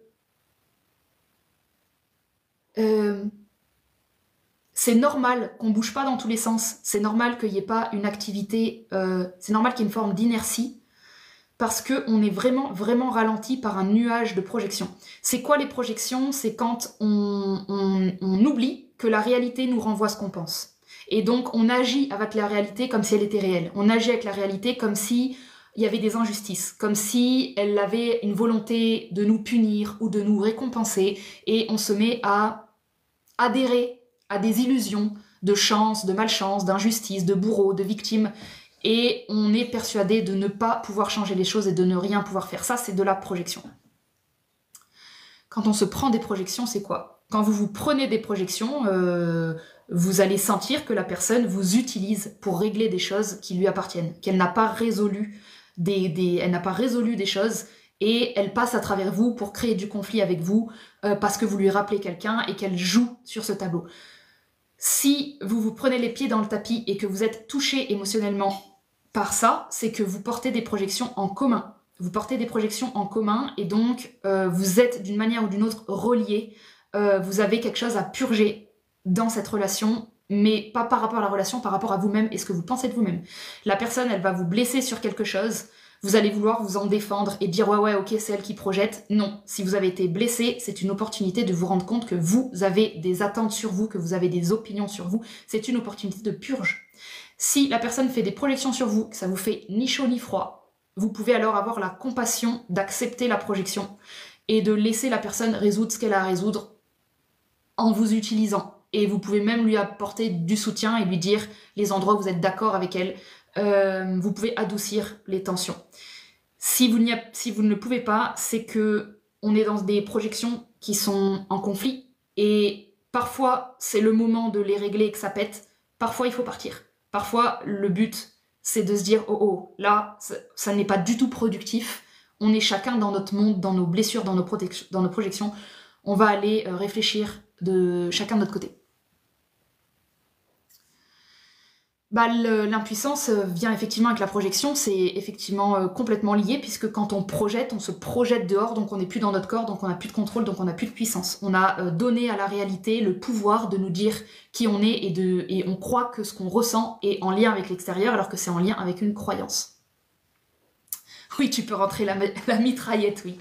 c'est normal qu'on bouge pas dans tous les sens, c'est normal qu'il n'y ait pas une activité, c'est normal qu'il y ait une forme d'inertie, parce qu'on est vraiment, vraiment ralenti par un nuage de projections. C'est quoi les projections? C'est quand on oublie que la réalité nous renvoie ce qu'on pense. Et donc on agit avec la réalité comme si elle était réelle. On agit avec la réalité comme si il y avait des injustices, comme si elle avait une volonté de nous punir ou de nous récompenser, et on se met à adhérer à des illusions de chance, de malchance, d'injustice, de bourreau, de victime, et on est persuadé de ne pas pouvoir changer les choses et de ne rien pouvoir faire. Ça, c'est de la projection. Quand on se prend des projections, c'est quoi? Quand vous vous prenez des projections, vous allez sentir que la personne vous utilise pour régler des choses qui lui appartiennent, qu'elle n'a pas résolu elle n'a pas résolu des choses, et elle passe à travers vous pour créer du conflit avec vous parce que vous lui rappelez quelqu'un et qu'elle joue sur ce tableau. Si vous vous prenez les pieds dans le tapis et que vous êtes touché émotionnellement par ça, c'est que vous portez des projections en commun. Vous portez des projections en commun et donc vous êtes d'une manière ou d'une autre reliés. Vous avez quelque chose à purger dans cette relation, mais pas par rapport à la relation, par rapport à vous-même et ce que vous pensez de vous-même. La personne, elle va vous blesser sur quelque chose, vous allez vouloir vous en défendre et dire ouais ok c'est elle qui projette. Non, si vous avez été blessé, c'est une opportunité de vous rendre compte que vous avez des attentes sur vous, que vous avez des opinions sur vous, c'est une opportunité de purge. Si la personne fait des projections sur vous, que ça vous fait ni chaud ni froid, vous pouvez alors avoir la compassion d'accepter la projection et de laisser la personne résoudre ce qu'elle a à résoudre en vous utilisant. Et vous pouvez même lui apporter du soutien et lui dire les endroits où vous êtes d'accord avec elle. Vous pouvez adoucir les tensions. Si vous ne le pouvez pas, c'est que on est dans des projections qui sont en conflit et parfois c'est le moment de les régler et que ça pète. Parfois il faut partir. Parfois le but c'est de se dire oh là ça n'est pas du tout productif. On est chacun dans notre monde, dans nos blessures, dans nos projections. On va aller réfléchir de chacun de notre côté. L'impuissance vient effectivement avec la projection, c'est effectivement complètement lié, puisque quand on projette, on se projette dehors, donc on n'est plus dans notre corps, donc on n'a plus de contrôle, donc on n'a plus de puissance. On a donné à la réalité le pouvoir de nous dire qui on est et on croit que ce qu'on ressent est en lien avec l'extérieur, alors que c'est en lien avec une croyance. Oui, tu peux rentrer la mitraillette, oui.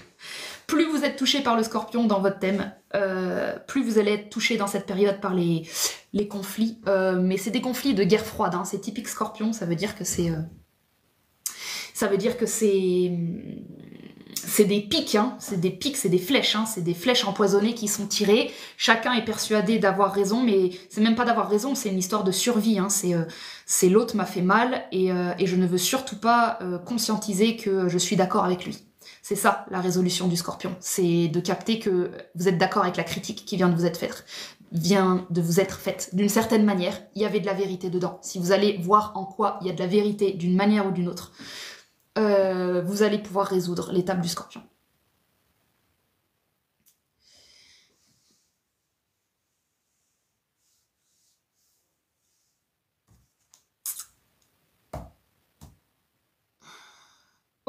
Plus vous êtes touché par le scorpion dans votre thème, plus vous allez être touché dans cette période par les conflits. Mais c'est des conflits de guerre froide, hein. C'est typique scorpion, ça veut dire que c'est... c'est des pics, hein. C'est des pics, c'est des flèches, hein. C'est des flèches empoisonnées qui sont tirées. Chacun est persuadé d'avoir raison, mais c'est même pas d'avoir raison, c'est une histoire de survie, hein. C'est l'autre m'a fait mal et je ne veux surtout pas conscientiser que je suis d'accord avec lui. C'est ça la résolution du scorpion, c'est de capter que vous êtes d'accord avec la critique qui vient de vous être faite, d'une certaine manière, il y avait de la vérité dedans. Si vous allez voir en quoi il y a de la vérité d'une manière ou d'une autre, vous allez pouvoir résoudre l'étape du scorpion.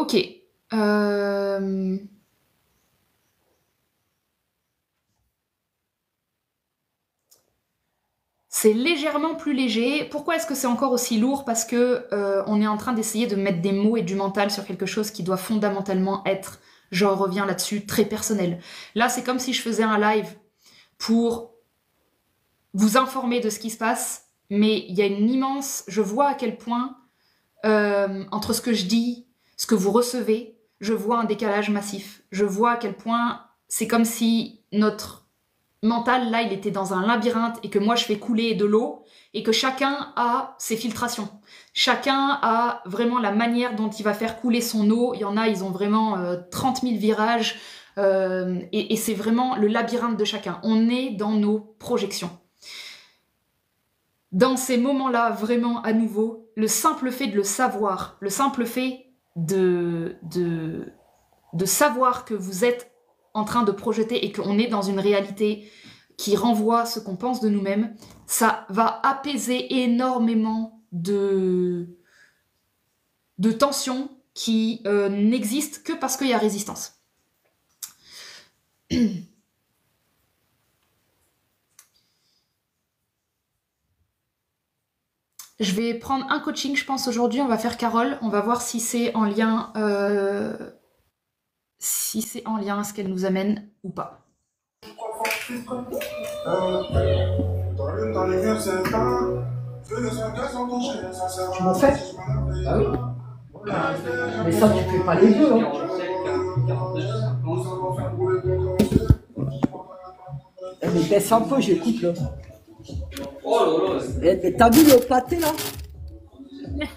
Ok. Euh, C'est légèrement plus léger. Pourquoi est-ce que c'est encore aussi lourd? Parce que on est en train d'essayer de mettre des mots et du mental sur quelque chose qui doit fondamentalement être, je reviens là-dessus, très personnel. Là, c'est comme si je faisais un live pour vous informer de ce qui se passe, mais il y a une immense... Je vois à quel point, entre ce que je dis, ce que vous recevez, je vois un décalage massif. Je vois à quel point c'est comme si notre mental, là, il était dans un labyrinthe et que moi, je fais couler de l'eau et que chacun a ses filtrations. Chacun a vraiment la manière dont il va faire couler son eau. Il y en a, ils ont vraiment 30 000 virages et c'est vraiment le labyrinthe de chacun. On est dans nos projections. Dans ces moments-là, vraiment, à nouveau, le simple fait de le savoir, le simple fait de savoir que vous êtes en train de projeter et qu'on est dans une réalité qui renvoie ce qu'on pense de nous-mêmes, ça va apaiser énormément de tensions qui n'existent que parce qu'il y a résistance. Je vais prendre un coaching, je pense, aujourd'hui. On va faire Carole. On va voir si c'est en lien, ce qu'elle nous amène ou pas. Tu m'en fais? Ah oui. Mais ça, tu fais pas les deux, hein. Mais baisse un peu, j'écoute là. Oh là là. Mais t'as vu le pâté là?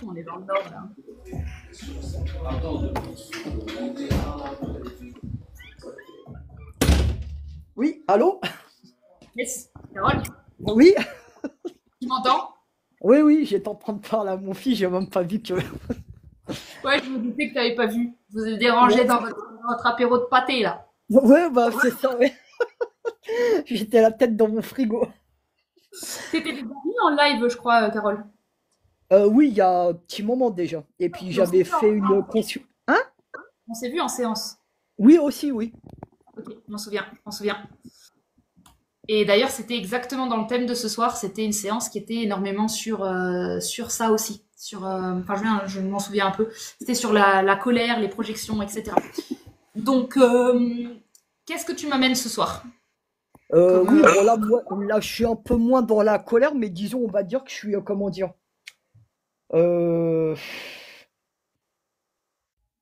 On est dans le nord là. Oui, allô? Yes, Carole? Oui? Tu m'entends? Oui, oui, j'étais en train de parler à mon fils, j'ai même pas vu que... Ouais, je me doutais que tu n'avais pas vu. Vous êtes dérangé dans votre apéro de pâté là. Ouais, bah c'est ça, ouais. J'étais la tête dans mon frigo. T'étais déjà venue en live, je crois, Carole. Oui, il y a un petit moment déjà. Et puis j'avais fait une consul... Hein? On s'est vu en séance. Oui, aussi, oui. Ok, je m'en souviens, je m'en souviens. Et d'ailleurs, c'était exactement dans le thème de ce soir. C'était une séance qui était énormément sur ça aussi. Enfin, je m'en souviens un peu. C'était sur la colère, les projections, etc. Donc, qu'est-ce que tu m'amènes ce soir? Oui, bon là, je suis un peu moins dans la colère, mais disons, on va dire que je suis, comment dire...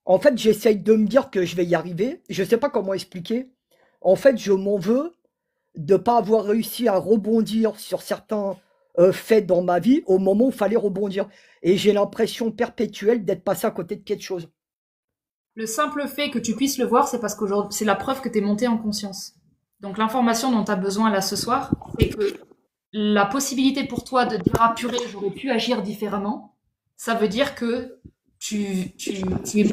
En fait, j'essaye de me dire que je vais y arriver. Je sais pas comment expliquer. En fait, je m'en veux de pas avoir réussi à rebondir sur certains faits dans ma vie au moment où il fallait rebondir. Et j'ai l'impression perpétuelle d'être passé à côté de quelque chose. Le simple fait que tu puisses le voir, c'est parce qu'aujourd'hui, c'est la preuve que tu es monté en conscience. Donc l'information dont tu as besoin là ce soir, c'est que la possibilité pour toi de dire ah purée, j'aurais pu agir différemment, ça veut dire que tu es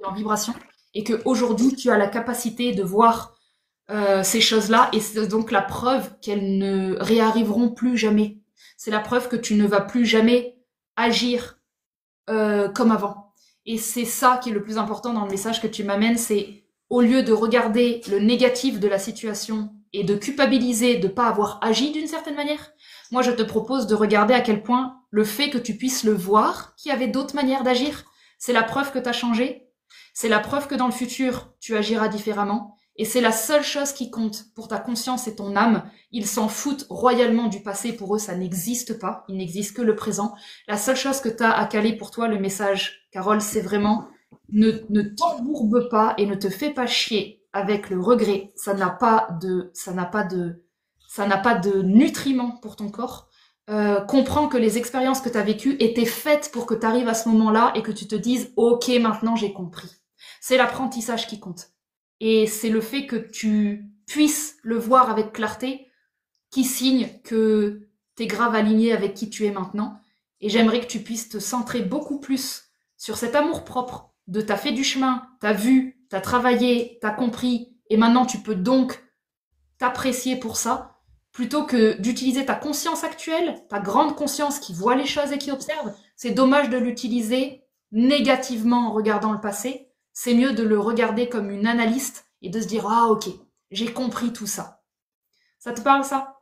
en vibration et qu'aujourd'hui tu as la capacité de voir ces choses-là et c'est donc la preuve qu'elles ne réarriveront plus jamais. C'est la preuve que tu ne vas plus jamais agir comme avant. Et c'est ça qui est le plus important dans le message que tu m'amènes, c'est au lieu de regarder le négatif de la situation et de culpabiliser de ne pas avoir agi d'une certaine manière, moi je te propose de regarder à quel point le fait que tu puisses le voir, qu'il y avait d'autres manières d'agir, c'est la preuve que tu as changé, c'est la preuve que dans le futur, tu agiras différemment, et c'est la seule chose qui compte pour ta conscience et ton âme. Ils s'en foutent royalement du passé, pour eux ça n'existe pas, il n'existe que le présent. La seule chose que tu as à caler pour toi, le message, Carole, c'est vraiment ne t'embourbe pas et ne te fais pas chier avec le regret. Ça n'a pas de nutriments pour ton corps. Comprends que les expériences que tu as vécues étaient faites pour que tu arrives à ce moment-là et que tu te dises « Ok, maintenant j'ai compris ». C'est l'apprentissage qui compte. Et c'est le fait que tu puisses le voir avec clarté qui signe que tu es grave aligné avec qui tu es maintenant. Et j'aimerais que tu puisses te centrer beaucoup plus sur cet amour-propre de t'as fait du chemin, t'as vu, t'as travaillé, t'as compris, et maintenant tu peux donc t'apprécier pour ça, plutôt que d'utiliser ta conscience actuelle, ta grande conscience qui voit les choses et qui observe. C'est dommage de l'utiliser négativement en regardant le passé, c'est mieux de le regarder comme une analyste et de se dire ah ok, j'ai compris tout ça. Ça te parle ça?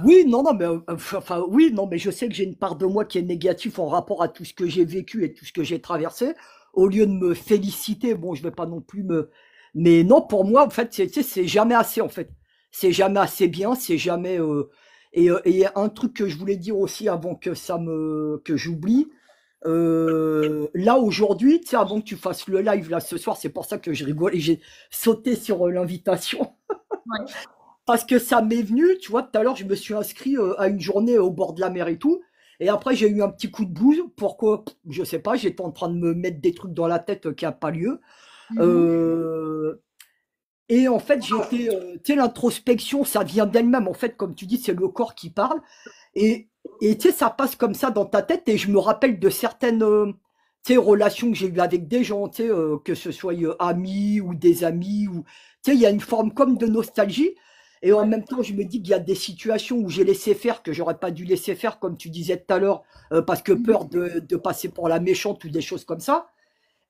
Oui, non, non, mais enfin, oui, non, mais je sais que j'ai une part de moi qui est négative en rapport à tout ce que j'ai vécu et tout ce que j'ai traversé. Au lieu de me féliciter, bon, je vais pas non plus me, mais non, pour moi, en fait, tu sais, c'est jamais assez, en fait. C'est jamais assez bien, c'est jamais. Et un truc que je voulais dire aussi avant que que j'oublie. Là aujourd'hui, tu sais, avant que tu fasses le live là ce soir, c'est pour ça que je rigole et j'ai sauté sur l'invitation. Ouais. Parce que ça m'est venu, tu vois, tout à l'heure, je me suis inscrit à une journée au bord de la mer et tout. Et après, j'ai eu un petit coup de blues. Pourquoi? Je sais pas, j'étais en train de me mettre des trucs dans la tête qui n'a pas lieu. Mhm. Euh, et en fait, j'étais, tu sais, l'introspection, ça vient d'elle-même. En fait, comme tu dis, c'est le corps qui parle. Et, et tu sais, ça passe comme ça dans ta tête. Et je me rappelle de certaines, tu sais, relations que j'ai eues avec des gens, tu sais, que ce soit amis ou des amis. Ou, tu sais, il y a une forme comme de nostalgie. Et en Ouais. même temps, je me dis qu'il y a des situations où j'ai laissé faire, que j'aurais pas dû laisser faire, comme tu disais tout à l'heure, parce que peur Mhm. de passer pour la méchante ou des choses comme ça.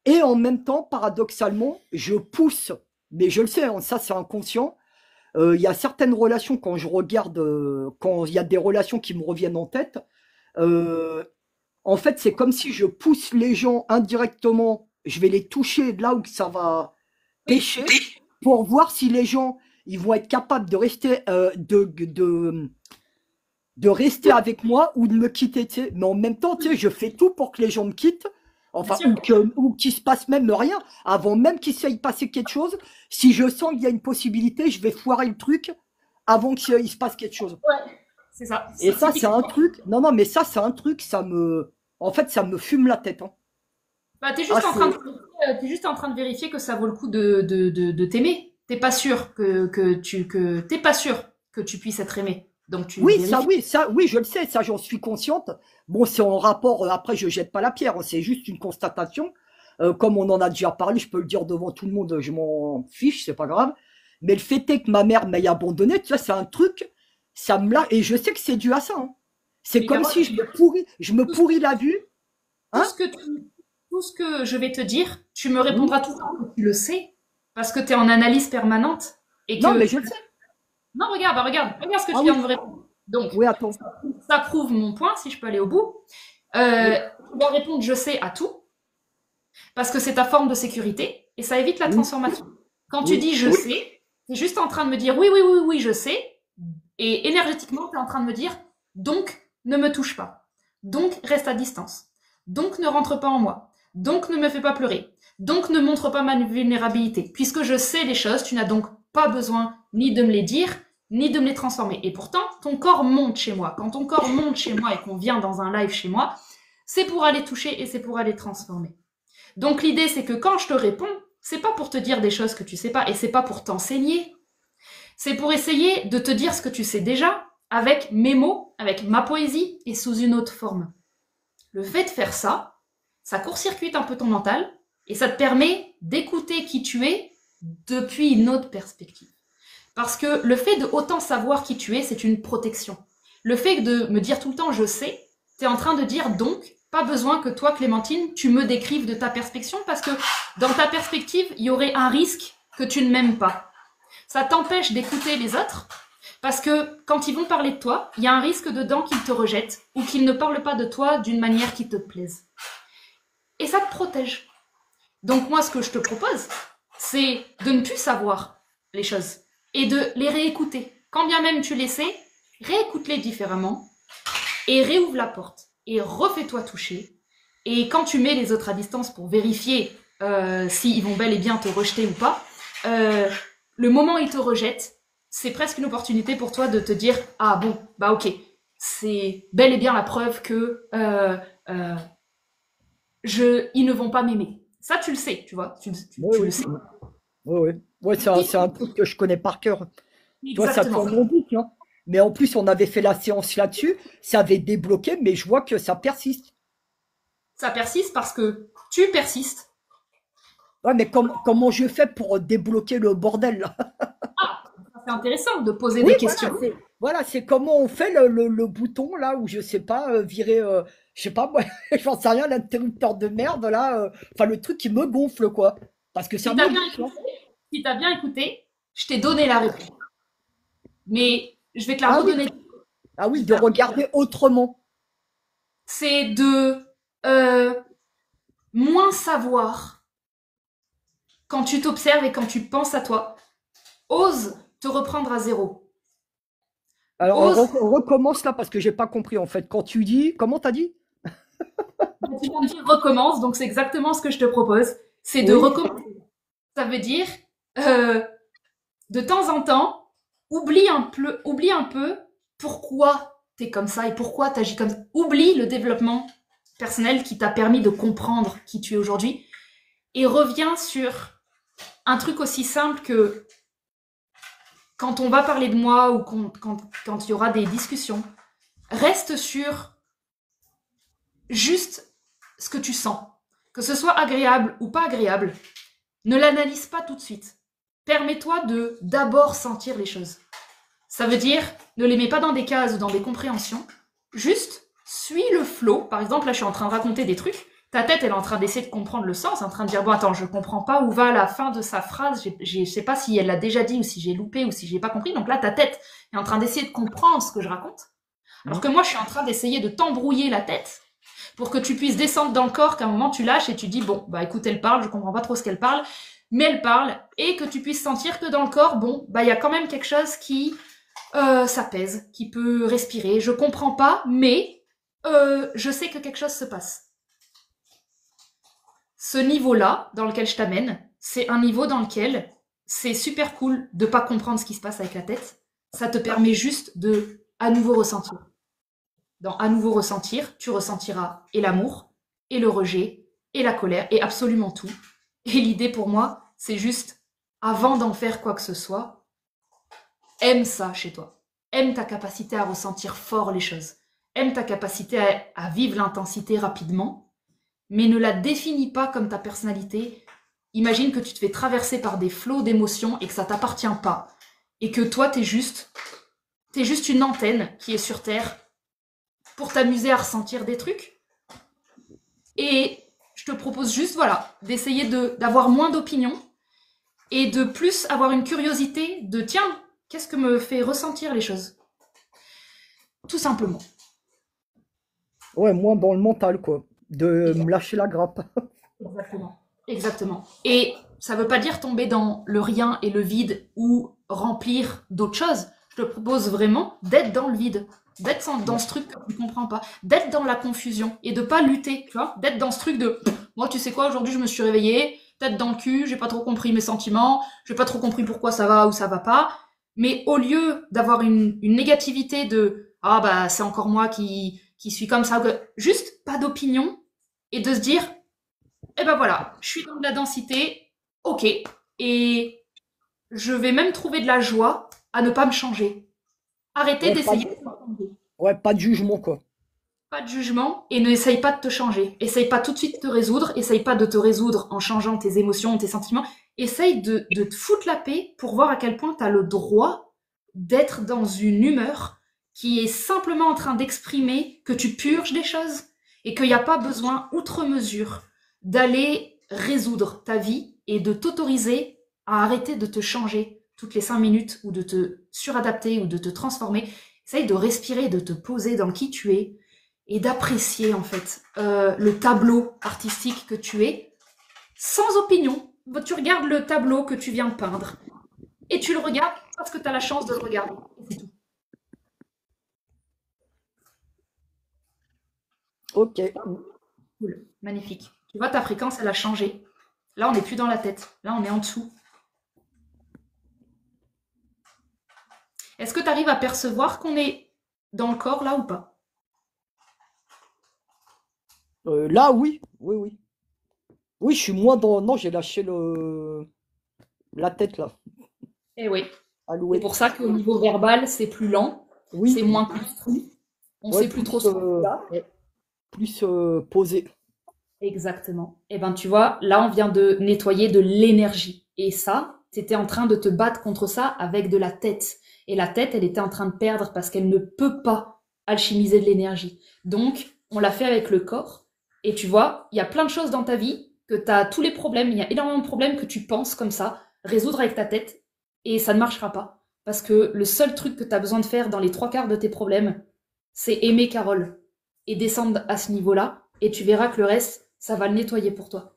Et en même temps, paradoxalement, je pousse, mais je le sais, hein, ça c'est inconscient. Il y a certaines relations, quand je regarde, quand il y a des relations qui me reviennent en tête, euh, en fait, c'est comme si je pousse les gens indirectement, je vais les toucher là où ça va Oui. pêcher, pour voir si les gens ils vont être capables de rester, de rester avec moi ou de me quitter, tu sais. Mais en même temps, tu sais, je fais tout pour que les gens me quittent, Bien enfin, sûr. ou qu'il se passe même rien, avant même qu'il s'y passer quelque chose. Si je sens qu'il y a une possibilité, je vais foirer le truc avant qu'il se passe quelque chose. Ouais. C'est ça. Et C'est ça, c'est un typiquement. truc, non, non, mais ça, c'est un truc, en fait, ça me fume la tête, hein. Bah, Ah, c'est, t'es juste en train de vérifier que ça vaut le coup de t'aimer. T'es pas sûr que tu puisses être aimé. Donc tu vérifies. oui, ça, oui, je le sais, ça, j'en suis consciente. Bon, c'est en rapport, après, je jette pas la pierre, hein, c'est juste une constatation. Comme on en a déjà parlé, je peux le dire devant tout le monde, je m'en fiche, c'est pas grave. Mais le fait est que ma mère m'ait abandonné, tu vois, c'est un truc, ça me l'a, et je sais que c'est dû à ça, hein. C'est Mais comme Carole, si je me tout ce pourris la vue, tout hein? ce que tout ce que je vais te dire, tu me Hmm. répondras tout le temps que tu le sais, parce que tu es en analyse permanente et Non, mais que je le sais. non, regarde, bah, regarde ce que Ah tu viens de oui, me répondre. Donc, oui, attends. ça prouve mon point, si je peux aller au bout. Oui, Tu dois répondre je sais à tout, parce que c'est ta forme de sécurité, et ça évite la oui, transformation. Quand tu oui, dis je sais, tu es juste en train de me dire oui, oui, oui, oui, je sais, et énergétiquement, tu es en train de me dire donc ne me touche pas, donc reste à distance, donc ne rentre pas en moi, donc ne me fais pas pleurer, donc ne montre pas ma vulnérabilité. Puisque je sais les choses, tu n'as donc pas besoin ni de me les dire, ni de me les transformer. Et pourtant, ton corps monte chez moi. Quand ton corps monte chez moi et qu'on vient dans un live chez moi, c'est pour aller toucher et c'est pour aller transformer. Donc l'idée, c'est que quand je te réponds, c'est pas pour te dire des choses que tu sais pas et c'est pas pour t'enseigner. C'est pour essayer de te dire ce que tu sais déjà avec mes mots, avec ma poésie et sous une autre forme. Le fait de faire ça, ça court-circuite un peu ton mental et ça te permet d'écouter qui tu es depuis une autre perspective. Parce que le fait de autant savoir qui tu es, c'est une protection. Le fait de me dire tout le temps je sais, tu es en train de dire donc, pas besoin que toi, Clémentine, tu me décrives de ta perspective parce que dans ta perspective, il y aurait un risque que tu ne m'aimes pas. Ça t'empêche d'écouter les autres parce que quand ils vont parler de toi, il y a un risque dedans qu'ils te rejettent ou qu'ils ne parlent pas de toi d'une manière qui te plaise. Et ça te protège. Donc moi, ce que je te propose, c'est de ne plus savoir les choses et de les réécouter. Quand bien même tu les sais, réécoute-les différemment et réouvre la porte et refais-toi toucher. Et quand tu mets les autres à distance pour vérifier s'ils vont bel et bien te rejeter ou pas, euh, le moment où ils te rejettent, c'est presque une opportunité pour toi de te dire ah bon, bah ok, c'est bel et bien la preuve que euh, ils ne vont pas m'aimer. Ça, tu le sais, tu vois, oui, tu le oui, sais. oui, oui, oui. Ouais, c'est un truc que je connais par cœur. Tu vois, ça Exactement. tourne en boucle, hein. Mais en plus, on avait fait la séance là-dessus, ça avait débloqué, mais je vois que ça persiste. Ça persiste parce que tu persistes. Ouais, mais comment je fais pour débloquer le bordel là? Ah, c'est intéressant de poser Oui, des questions. voilà, c'est comment on fait le bouton là où je sais pas virer, je sais pas moi, j'en sais rien, l'interrupteur de merde là, enfin le truc qui me gonfle quoi, parce que ça Si me t'as bien gonfle, hein. écouté, si t'as bien écouté, je t'ai donné la réponse. Mais je vais te la Ah oui, redonner. ah oui, de regarder autrement. C'est de euh, moins savoir quand tu t'observes et quand tu penses à toi. Ose te reprendre à zéro. Alors Ose, on recommence là parce que j'ai pas compris en fait. Quand tu dis, comment t'as dit? tu viens de dire recommence, donc c'est exactement ce que je te propose. C'est de Oui. recommencer. Ça veut dire, euh, de temps en temps, oublie un peu pourquoi t'es comme ça et pourquoi t'agis comme ça. Oublie le développement personnel qui t'a permis de comprendre qui tu es aujourd'hui et reviens sur un truc aussi simple que quand on va parler de moi ou quand il y aura des discussions, reste sur juste ce que tu sens. Que ce soit agréable ou pas agréable, ne l'analyse pas tout de suite. Permets-toi de d'abord sentir les choses. Ça veut dire, ne les mets pas dans des cases ou dans des compréhensions. Juste, suis le flow. Par exemple, là, je suis en train de raconter des trucs. Ta tête, elle est en train d'essayer de comprendre le sens, en train de dire, bon, attends, je comprends pas où va la fin de sa phrase. Je sais pas si elle l'a déjà dit ou si j'ai loupé ou si j'ai pas compris. Donc là, ta tête est en train d'essayer de comprendre ce que je raconte. Alors que moi, je suis en train d'essayer de t'embrouiller la tête pour que tu puisses descendre dans le corps, qu'à un moment tu lâches et tu dis, bon, bah écoute, elle parle, je comprends pas trop ce qu'elle parle, mais elle parle, et que tu puisses sentir que dans le corps, bon, bah il y a quand même quelque chose qui s'apaise, qui peut respirer. Je comprends pas, mais je sais que quelque chose se passe. Ce niveau-là, dans lequel je t'amène, c'est un niveau dans lequel c'est super cool de pas comprendre ce qui se passe avec la tête. Ça te permet juste de à nouveau ressentir. Dans à nouveau ressentir, tu ressentiras et l'amour, et le rejet, et la colère, et absolument tout. Et l'idée pour moi, c'est juste, avant d'en faire quoi que ce soit, aime ça chez toi. Aime ta capacité à ressentir fort les choses. Aime ta capacité à vivre l'intensité rapidement, mais ne la définis pas comme ta personnalité. Imagine que tu te fais traverser par des flots d'émotions et que ça t'appartient pas. Et que toi, t'es juste une antenne qui est sur Terre pour t'amuser à ressentir des trucs. Et je te propose juste, voilà, d'essayer d'avoir moins d'opinions et de plus avoir une curiosité de, tiens, qu'est-ce que me fait ressentir les choses? Tout simplement. Ouais, moins dans le mental quoi, de me lâcher la grappe. Exactement. Exactement. Et ça veut pas dire tomber dans le rien et le vide ou remplir d'autres choses. Je te propose vraiment d'être dans le vide, d'être dans ce truc que tu ne comprends pas, d'être dans la confusion et de pas lutter, tu vois, d'être dans ce truc de moi, tu sais quoi, aujourd'hui je me suis réveillée, tête dans le cul, j'ai pas trop compris mes sentiments, j'ai pas trop compris pourquoi ça va ou ça va pas. Mais au lieu d'avoir une négativité de ah bah c'est encore moi qui suis comme ça, juste pas d'opinion et de se dire et ben voilà, je suis dans de la densité, ok, et je vais même trouver de la joie à ne pas me changer. Arrêtez Ouais, d'essayer de me changer. ouais, pas de jugement quoi. Pas de jugement et n'essaye pas de te changer. Essaye pas tout de suite de te résoudre, essaye pas de te résoudre en changeant tes émotions, tes sentiments. Essaye de te foutre la paix pour voir à quel point tu as le droit d'être dans une humeur qui est simplement en train d'exprimer que tu purges des choses et qu'il n'y a pas besoin, outre mesure, d'aller résoudre ta vie et de t'autoriser à arrêter de te changer toutes les 5 minutes ou de te suradapter ou de te transformer. Essaye de respirer, de te poser dans qui tu es et d'apprécier en fait le tableau artistique que tu es sans opinion. Tu regardes le tableau que tu viens de peindre et tu le regardes parce que tu as la chance de le regarder. C'est tout. Ok. Cool, magnifique. Tu vois, ta fréquence, elle a changé. Là, on n'est plus dans la tête. Là, on est en dessous. Est-ce que tu arrives à percevoir qu'on est dans le corps là ou pas? Là oui, oui, oui. Oui, je suis moins dans. Non, j'ai lâché la tête là. Eh oui. À C'est l'ouest. pour ça qu'au niveau verbal, c'est plus lent, Oui, c'est moins construit. On ouais, sait plus trop plus, ce qu'on a. ouais, plus posé. Exactement. Et ben tu vois, là on vient de nettoyer de l'énergie. Et ça, tu étais en train de te battre contre ça avec de la tête. Et la tête, elle était en train de perdre parce qu'elle ne peut pas alchimiser de l'énergie. Donc, on l'a fait avec le corps. Et tu vois, il y a plein de choses dans ta vie, que tu as tous les problèmes, il y a énormément de problèmes que tu penses comme ça, résoudre avec ta tête, et ça ne marchera pas. Parce que le seul truc que tu as besoin de faire dans les 3/4 de tes problèmes, c'est aimer Carole et descendre à ce niveau-là, et tu verras que le reste, ça va le nettoyer pour toi.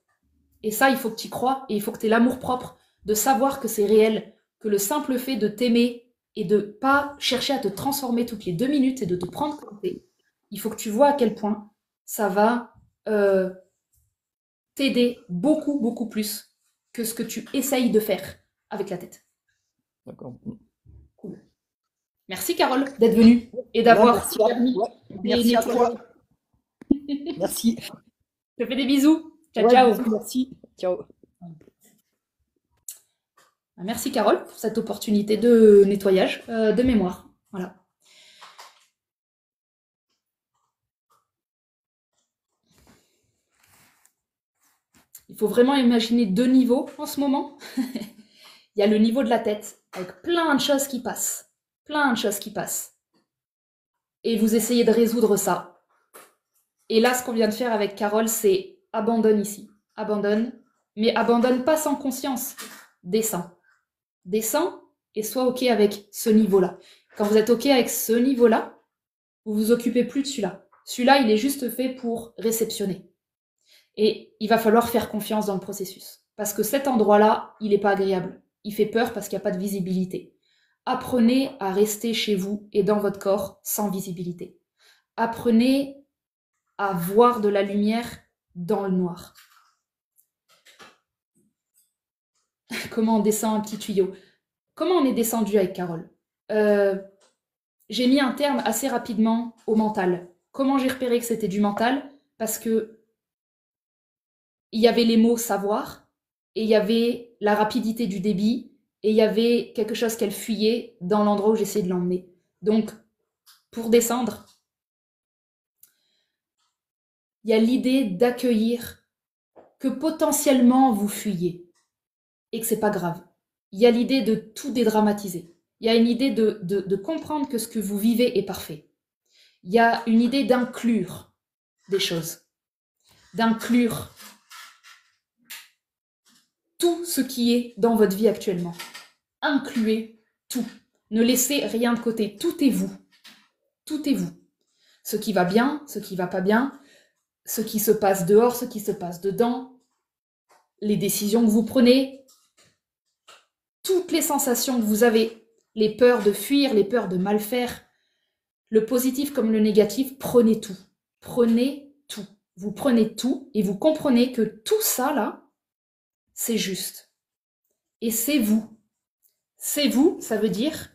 Et ça, il faut que tu y crois, et il faut que tu aies l'amour propre de savoir que c'est réel, que le simple fait de t'aimer et de pas chercher à te transformer toutes les 2 minutes et de te prendre comme t'es, il faut que tu vois à quel point ça va t'aider beaucoup, beaucoup plus que ce que tu essayes de faire avec la tête. D'accord. Cool. Merci Carole d'être venue et d'avoir merci permis merci à toi. Merci. Je te fais des bisous. Ciao, Ouais, ciao. bisous, merci. Ciao. Merci Carole pour cette opportunité de nettoyage de mémoire. Voilà. Il faut vraiment imaginer 2 niveaux en ce moment. Il y a le niveau de la tête, avec plein de choses qui passent. Plein de choses qui passent. Et vous essayez de résoudre ça. Et là, ce qu'on vient de faire avec Carole, c'est abandonne ici. Abandonne. Mais abandonne pas sans conscience. Descends. Descends et sois OK avec ce niveau-là. Quand vous êtes OK avec ce niveau-là, vous vous occupez plus de celui-là. Celui-là, il est juste fait pour réceptionner. Et il va falloir faire confiance dans le processus. Parce que cet endroit-là, il n'est pas agréable. Il fait peur parce qu'il n'y a pas de visibilité. Apprenez à rester chez vous et dans votre corps sans visibilité. Apprenez à voir de la lumière dans le noir. Comment on descend un petit tuyau? Comment on est descendu avec Carole? J'ai mis un terme assez rapidement au mental. Comment j'ai repéré que c'était du mental? Parce que il y avait les mots savoir, et il y avait la rapidité du débit, et il y avait quelque chose qu'elle fuyait dans l'endroit où j'essayais de l'emmener. Donc, pour descendre, il y a l'idée d'accueillir que potentiellement vous fuyez, et que c'est pas grave. Il y a l'idée de tout dédramatiser. Il y a une idée de comprendre que ce que vous vivez est parfait. Il y a une idée d'inclure des choses, d'inclure tout ce qui est dans votre vie actuellement. Incluez tout. Ne laissez rien de côté. Tout est vous. Tout est vous. Ce qui va bien, ce qui va pas bien, ce qui se passe dehors, ce qui se passe dedans, les décisions que vous prenez, toutes les sensations que vous avez, les peurs de fuir, les peurs de mal faire, le positif comme le négatif, prenez tout. Prenez tout. Vous prenez tout et vous comprenez que tout ça, là, c'est juste. Et c'est vous. C'est vous, ça veut dire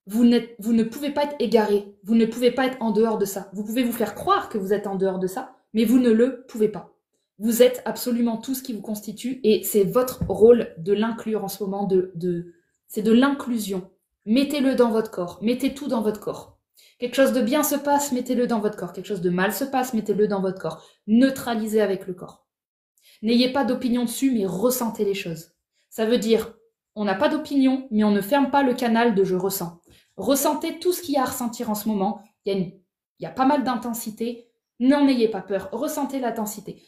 vous ne pouvez pas être égaré, vous ne pouvez pas être en dehors de ça. Vous pouvez vous faire croire que vous êtes en dehors de ça, mais vous ne le pouvez pas. Vous êtes absolument tout ce qui vous constitue et c'est votre rôle de l'inclure en ce moment, c'est de l'inclusion. Mettez-le dans votre corps, mettez tout dans votre corps. Quelque chose de bien se passe, mettez-le dans votre corps. Quelque chose de mal se passe, mettez-le dans votre corps. Neutralisez avec le corps. N'ayez pas d'opinion dessus, mais ressentez les choses. Ça veut dire, on n'a pas d'opinion, mais on ne ferme pas le canal de je ressens. Ressentez tout ce qu'il y a à ressentir en ce moment. Il y a pas mal d'intensité. N'en ayez pas peur. Ressentez l'intensité.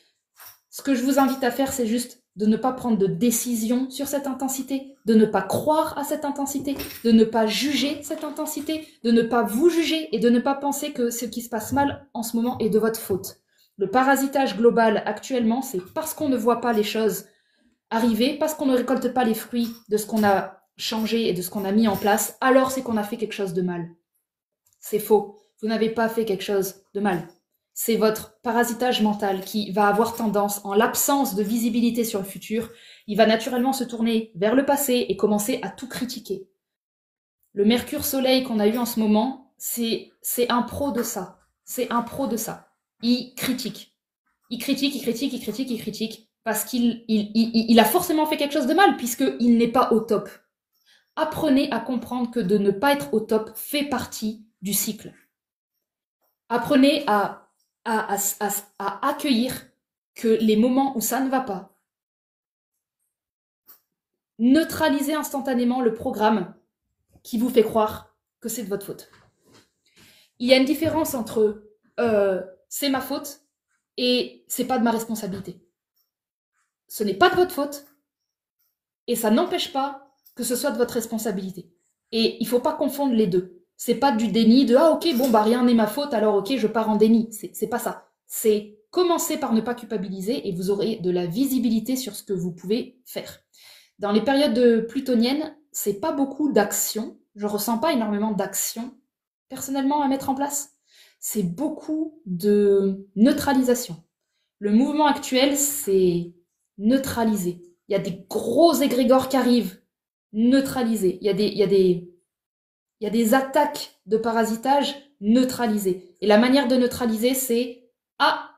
Ce que je vous invite à faire, c'est juste de ne pas prendre de décision sur cette intensité, de ne pas croire à cette intensité, de ne pas juger cette intensité, de ne pas vous juger et de ne pas penser que ce qui se passe mal en ce moment est de votre faute. Le parasitage global actuellement, c'est parce qu'on ne voit pas les choses arriver, parce qu'on ne récolte pas les fruits de ce qu'on a changé et de ce qu'on a mis en place, alors c'est qu'on a fait quelque chose de mal. C'est faux. Vous n'avez pas fait quelque chose de mal. C'est votre parasitage mental qui va avoir tendance, en l'absence de visibilité sur le futur, il va naturellement se tourner vers le passé et commencer à tout critiquer. Le Mercure-Soleil qu'on a eu en ce moment, c'est un pro de ça. C'est un pro de ça. Il critique. Il critique, il critique, il critique, il critique, parce qu'il a forcément fait quelque chose de mal, puisqu'il n'est pas au top. Apprenez à comprendre que de ne pas être au top fait partie du cycle. Apprenez à accueillir que les moments où ça ne va pas, neutralisez instantanément le programme qui vous fait croire que c'est de votre faute. Il y a une différence entre c'est ma faute et c'est pas de ma responsabilité. Ce n'est pas de votre faute et ça n'empêche pas que ce soit de votre responsabilité. Et il ne faut pas confondre les deux. C'est pas du déni de ah ok bon bah rien n'est ma faute alors ok je pars en déni. C'est pas ça. C'est commencer par ne pas culpabiliser et vous aurez de la visibilité sur ce que vous pouvez faire. Dans les périodes plutoniennes, c'est pas beaucoup d'action. Je ressens pas énormément d'action personnellement à mettre en place. C'est beaucoup de neutralisation. Le mouvement actuel, c'est neutraliser. Il y a des gros égrégores qui arrivent. Neutraliser. Il y a des attaques de parasitage neutralisées. Et la manière de neutraliser, c'est ah,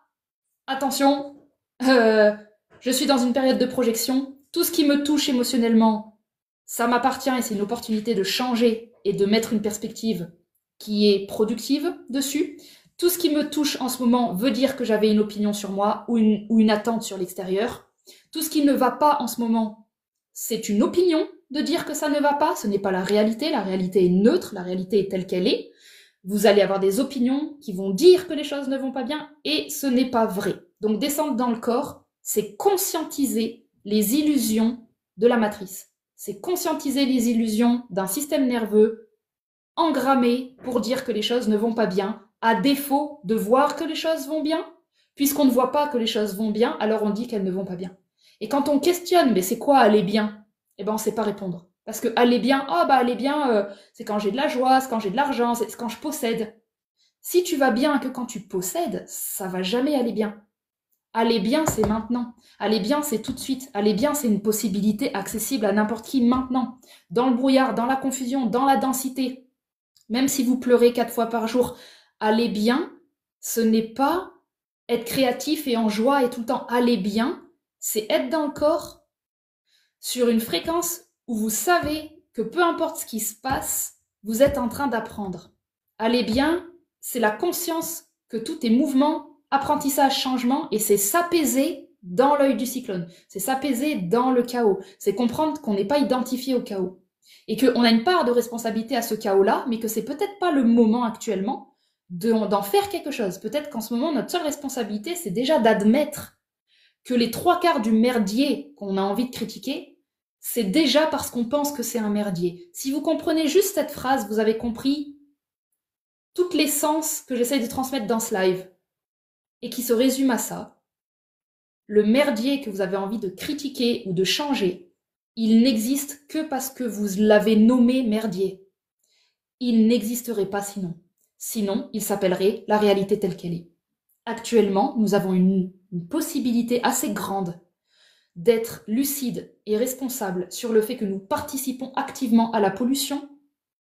attention, je suis dans une période de projection. Tout ce qui me touche émotionnellement, ça m'appartient et c'est une opportunité de changer et de mettre une perspective qui est productive dessus. Tout ce qui me touche en ce moment veut dire que j'avais une opinion sur moi ou une attente sur l'extérieur. Tout ce qui ne va pas en ce moment, c'est une opinion de dire que ça ne va pas. Ce n'est pas la réalité est neutre, la réalité est telle qu'elle est. Vous allez avoir des opinions qui vont dire que les choses ne vont pas bien et ce n'est pas vrai. Donc descendre dans le corps, c'est conscientiser les illusions de la matrice. C'est conscientiser les illusions d'un système nerveux engrammé pour dire que les choses ne vont pas bien, à défaut de voir que les choses vont bien. Puisqu'on ne voit pas que les choses vont bien, alors on dit qu'elles ne vont pas bien. Et quand on questionne, mais c'est quoi aller bien? Eh ben on ne sait pas répondre. Parce que aller bien, aller bien, c'est quand j'ai de la joie, c'est quand j'ai de l'argent, c'est quand je possède. Si tu vas bien que quand tu possèdes, ça va jamais aller bien. Aller bien, c'est maintenant. Aller bien, c'est tout de suite. Aller bien, c'est une possibilité accessible à n'importe qui maintenant. Dans le brouillard, dans la confusion, dans la densité. Même si vous pleurez 4 fois par jour, aller bien, ce n'est pas être créatif et en joie et tout le temps. Aller bien, c'est être dans le corps sur une fréquence où vous savez que peu importe ce qui se passe, vous êtes en train d'apprendre. Aller bien, c'est la conscience que tout est mouvement, apprentissage, changement, et c'est s'apaiser dans l'œil du cyclone. C'est s'apaiser dans le chaos. C'est comprendre qu'on n'est pas identifié au chaos. Et qu'on a une part de responsabilité à ce chaos-là, mais que c'est peut-être pas le moment actuellement d'en faire quelque chose. Peut-être qu'en ce moment, notre seule responsabilité, c'est déjà d'admettre que les 3/4 du merdier qu'on a envie de critiquer, c'est déjà parce qu'on pense que c'est un merdier. Si vous comprenez juste cette phrase, vous avez compris toute l'essence que j'essaie de transmettre dans ce live et qui se résume à ça. Le merdier que vous avez envie de critiquer ou de changer, il n'existe que parce que vous l'avez nommé merdier. Il n'existerait pas sinon. Sinon, il s'appellerait la réalité telle qu'elle est. Actuellement, nous avons une possibilité assez grande d'être lucide et responsable sur le fait que nous participons activement à la pollution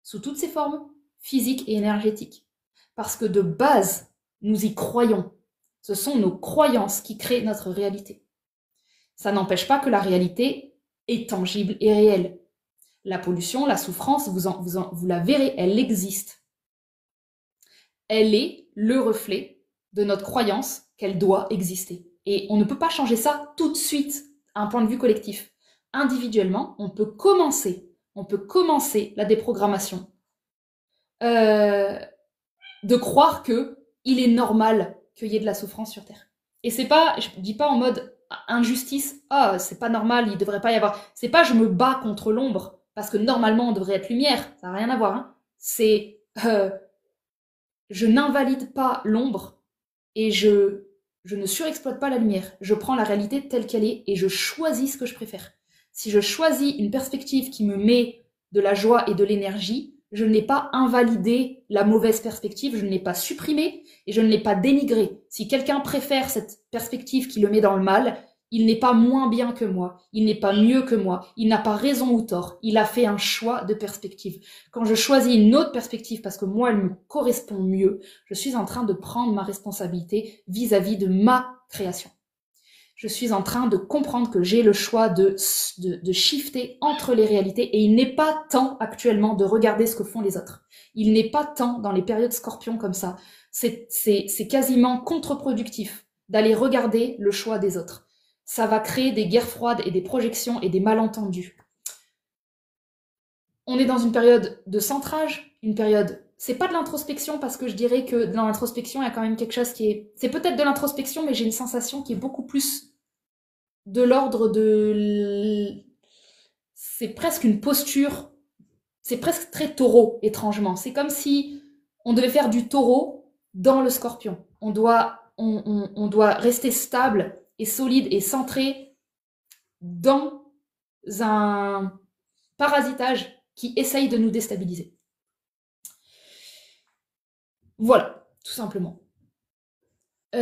sous toutes ses formes, physiques et énergétiques. Parce que de base, nous y croyons. Ce sont nos croyances qui créent notre réalité. Ça n'empêche pas que la réalité est tangible et réelle. La pollution, la souffrance, vous la verrez, elle existe. Elle est le reflet de notre croyance qu'elle doit exister. Et on ne peut pas changer ça tout de suite, à un point de vue collectif. Individuellement, on peut commencer la déprogrammation. De croire que il est normal qu'il y ait de la souffrance sur Terre. Et c'est pas, je dis pas en mode injustice, c'est pas normal, il devrait pas y avoir. C'est pas je me bats contre l'ombre, parce que normalement on devrait être lumière, ça n'a rien à voir. Hein. C'est je n'invalide pas l'ombre et je ne surexploite pas la lumière. Je prends la réalité telle qu'elle est et je choisis ce que je préfère. Si je choisis une perspective qui me met de la joie et de l'énergie, je n'ai pas invalidé la mauvaise perspective, je ne l'ai pas supprimée et je ne l'ai pas dénigrée. Si quelqu'un préfère cette perspective qui le met dans le mal, il n'est pas moins bien que moi, il n'est pas mieux que moi, il n'a pas raison ou tort, il a fait un choix de perspective. Quand je choisis une autre perspective parce que moi elle me correspond mieux, je suis en train de prendre ma responsabilité vis-à-vis de ma création. Je suis en train de comprendre que j'ai le choix de shifter entre les réalités et il n'est pas temps actuellement de regarder ce que font les autres. Il n'est pas temps dans les périodes scorpions comme ça. C'est quasiment contre-productif d'aller regarder le choix des autres. Ça va créer des guerres froides et des projections et des malentendus. on est dans une période de centrage, une période... C'est pas de l'introspection, parce que je dirais que dans l'introspection, il y a quand même quelque chose qui est... C'est peut-être de l'introspection, mais j'ai une sensation qui est beaucoup plus de l'ordre de... C'est presque une posture, c'est presque très taureau, étrangement. C'est comme si on devait faire du taureau dans le scorpion. On doit rester stable et solide et centré dans un parasitage qui essaye de nous déstabiliser. Voilà, tout simplement. Eh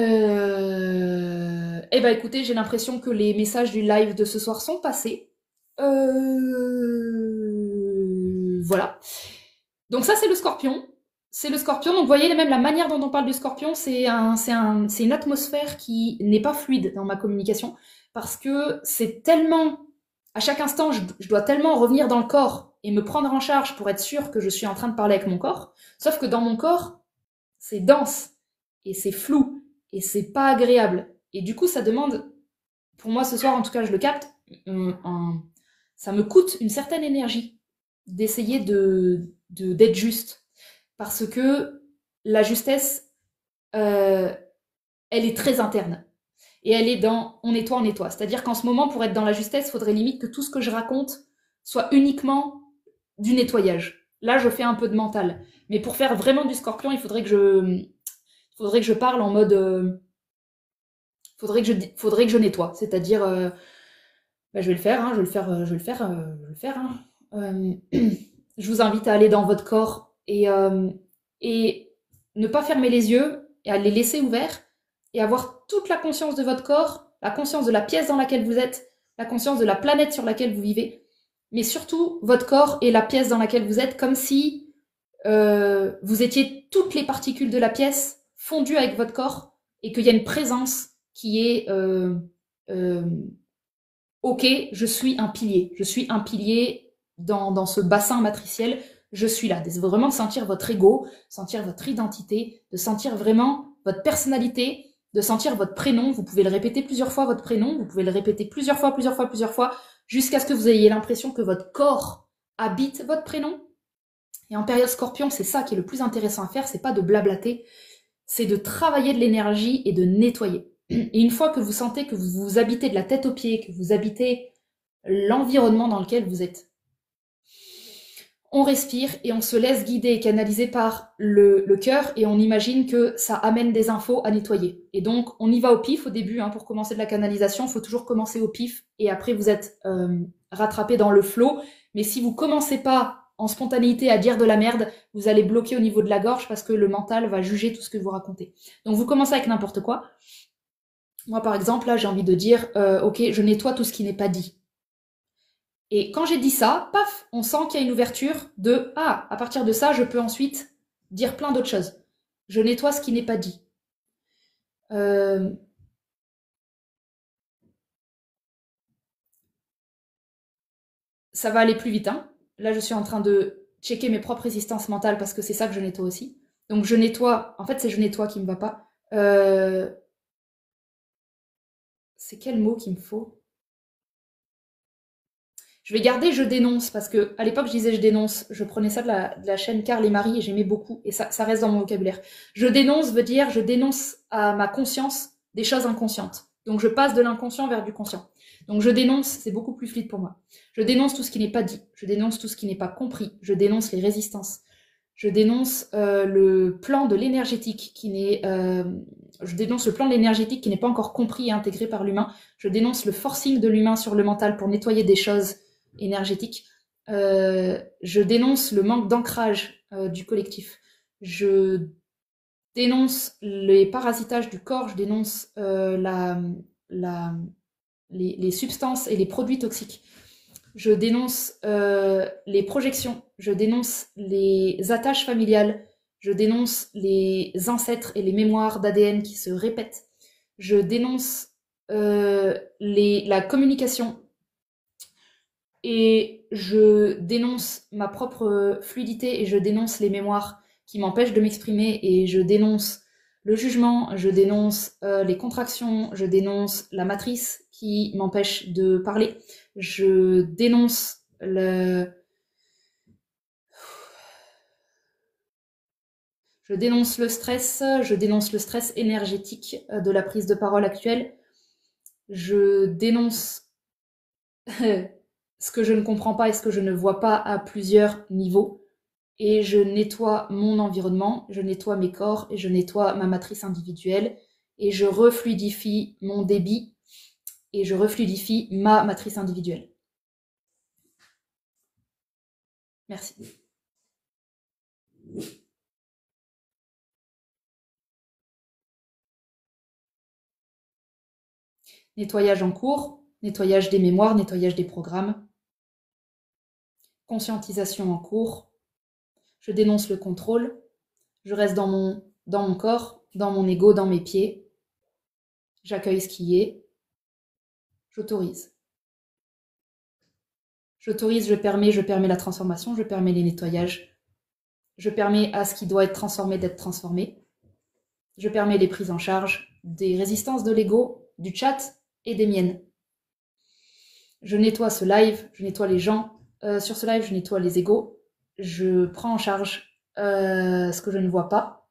ben écoutez, j'ai l'impression que les messages du live de ce soir sont passés. Voilà. Donc ça, c'est le scorpion. C'est le scorpion. Donc vous voyez, même la manière dont on parle du scorpion, c'est une atmosphère qui n'est pas fluide dans ma communication, parce que c'est tellement... À chaque instant, je dois tellement revenir dans le corps et me prendre en charge pour être sûr que je suis en train de parler avec mon corps, sauf que dans mon corps, c'est dense, et c'est flou, et c'est pas agréable. Et du coup, ça demande, pour moi ce soir en tout cas, je le capte, ça me coûte une certaine énergie d'essayer d'être juste. Parce que la justesse, elle est très interne. Et elle est dans on nettoie, on nettoie. C'est-à-dire qu'en ce moment, pour être dans la justesse, il faudrait limite que tout ce que je raconte soit uniquement du nettoyage. Là, je fais un peu de mental. Mais pour faire vraiment du scorpion, il faudrait que je parle en mode... faudrait que je nettoie. C'est-à-dire... je vais le faire, hein, je vais le faire. Hein. Je vous invite à aller dans votre corps et ne pas fermer les yeux et à les laisser ouverts et avoir toute la conscience de votre corps, la conscience de la pièce dans laquelle vous êtes, la conscience de la planète sur laquelle vous vivez, mais surtout votre corps et la pièce dans laquelle vous êtes, comme si vous étiez toutes les particules de la pièce fondues avec votre corps et qu'il y a une présence qui est ok, je suis un pilier dans ce bassin matriciel, je suis là. C'est vraiment de sentir votre ego, sentir votre identité, de sentir vraiment votre personnalité, de sentir votre prénom. Vous pouvez le répéter plusieurs fois, votre prénom, vous pouvez le répéter plusieurs fois, jusqu'à ce que vous ayez l'impression que votre corps habite votre prénom. Et en période scorpion, c'est ça qui est le plus intéressant à faire, c'est pas de blablater, c'est de travailler de l'énergie et de nettoyer. Et une fois que vous sentez que vous habitez de la tête aux pieds, que vous habitez l'environnement dans lequel vous êtes, on respire et on se laisse guider et canaliser par le cœur et on imagine que ça amène des infos à nettoyer. Et donc, on y va au pif au début. Pour commencer de la canalisation, il faut toujours commencer au pif et après vous êtes rattrapé dans le flow. Mais si vous commencez pas en spontanéité à dire de la merde, vous allez bloquer au niveau de la gorge parce que le mental va juger tout ce que vous racontez. Donc, vous commencez avec n'importe quoi. Moi, par exemple, là, j'ai envie de dire, ok, je nettoie tout ce qui n'est pas dit. Et quand j'ai dit ça, paf, on sent qu'il y a une ouverture de, ah, à partir de ça, je peux ensuite dire plein d'autres choses. Je nettoie ce qui n'est pas dit. Ça va aller plus vite, hein. Là, je suis en train de checker mes propres résistances mentales parce que c'est ça que je nettoie aussi. Donc, je nettoie, en fait, c'est je nettoie qui me va pas. C'est quel mot qu'il me faut ? Je vais garder je dénonce, parce que à l'époque je disais je dénonce, je prenais ça de la chaîne Carl et Marie et j'aimais beaucoup, et ça reste dans mon vocabulaire. Je dénonce veut dire je dénonce à ma conscience des choses inconscientes. Donc je passe de l'inconscient vers du conscient. Donc je dénonce, c'est beaucoup plus fluide pour moi. Je dénonce tout ce qui n'est pas dit, je dénonce tout ce qui n'est pas compris, je dénonce les résistances. Je dénonce le plan de l'énergétique qui n'est... je dénonce le plan de l'énergétique qui n'est pas encore compris et intégré par l'humain. Je dénonce le forcing de l'humain sur le mental pour nettoyer des choses énergétique. Je dénonce le manque d'ancrage du collectif. Je dénonce les parasitages du corps, je dénonce les substances et les produits toxiques. Je dénonce les projections, je dénonce les attaches familiales, je dénonce les ancêtres et les mémoires d'ADN qui se répètent. Je dénonce la communication. Et je dénonce ma propre fluidité et je dénonce les mémoires qui m'empêchent de m'exprimer et je dénonce le jugement, je dénonce les contractions, je dénonce la matrice qui m'empêche de parler, je dénonce Je dénonce le stress énergétique de la prise de parole actuelle. Je dénonce ce que je ne comprends pas et ce que je ne vois pas à plusieurs niveaux. Et je nettoie mon environnement, je nettoie mes corps et je nettoie ma matrice individuelle. Et je refluidifie mon débit et je refluidifie ma matrice individuelle. Merci. Nettoyage en cours, nettoyage des mémoires, nettoyage des programmes. Conscientisation en cours. Je dénonce le contrôle. Je reste dans mon corps, dans mon ego, dans mes pieds. J'accueille ce qui est. J'autorise. J'autorise, je permets la transformation, je permets les nettoyages. Je permets à ce qui doit être transformé d'être transformé. Je permets les prises en charge des résistances de l'ego, du chat et des miennes. Je nettoie ce live, je nettoie les gens. Sur ce live, je nettoie les égos. Je prends en charge ce que je ne vois pas.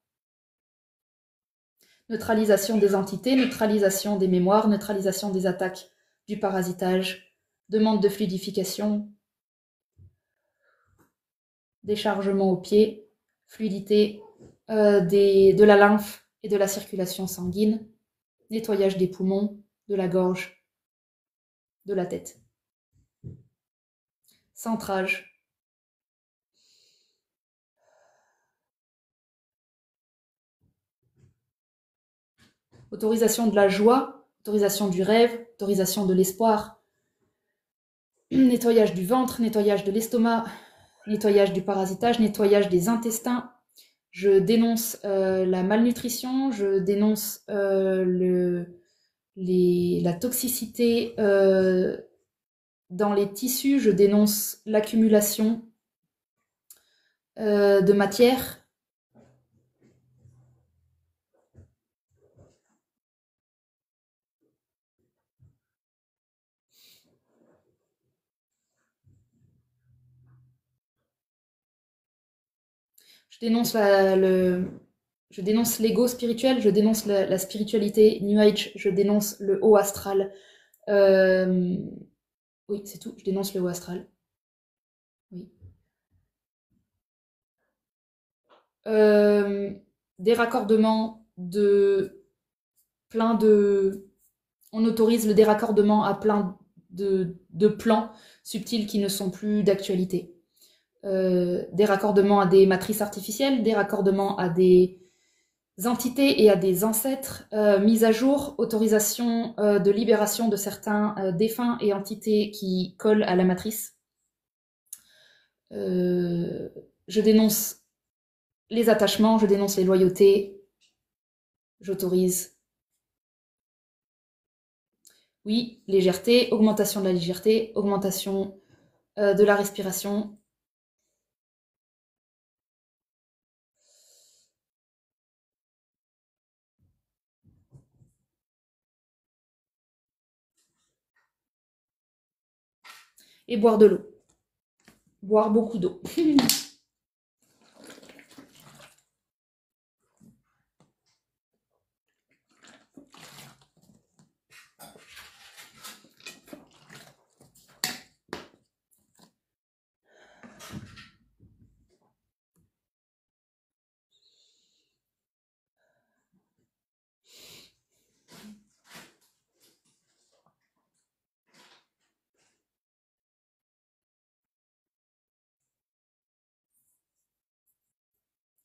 Neutralisation des entités, neutralisation des mémoires, neutralisation des attaques du parasitage, demande de fluidification, déchargement aux pieds, fluidité de la lymphe et de la circulation sanguine, nettoyage des poumons, de la gorge, de la tête. Centrage. Autorisation de la joie, autorisation du rêve, autorisation de l'espoir, nettoyage du ventre, nettoyage de l'estomac, nettoyage du parasitage, nettoyage des intestins. Je dénonce la malnutrition, je dénonce la toxicité dans les tissus, je dénonce l'accumulation de matière. Je dénonce l'ego spirituel, je dénonce la spiritualité New Age, je dénonce le haut astral. Oui, c'est tout, je dénonce le haut astral. Oui. Des raccordements de plein de... On autorise le déraccordement à plein de plans subtils qui ne sont plus d'actualité. Des raccordements à des matrices artificielles, des raccordements à des entités et à des ancêtres, mise à jour, autorisation de libération de certains défunts et entités qui collent à la matrice. Je dénonce les attachements, je dénonce les loyautés, j'autorise. Oui, légèreté, augmentation de la légèreté, augmentation de la respiration. Et boire de l'eau. Boire beaucoup d'eau.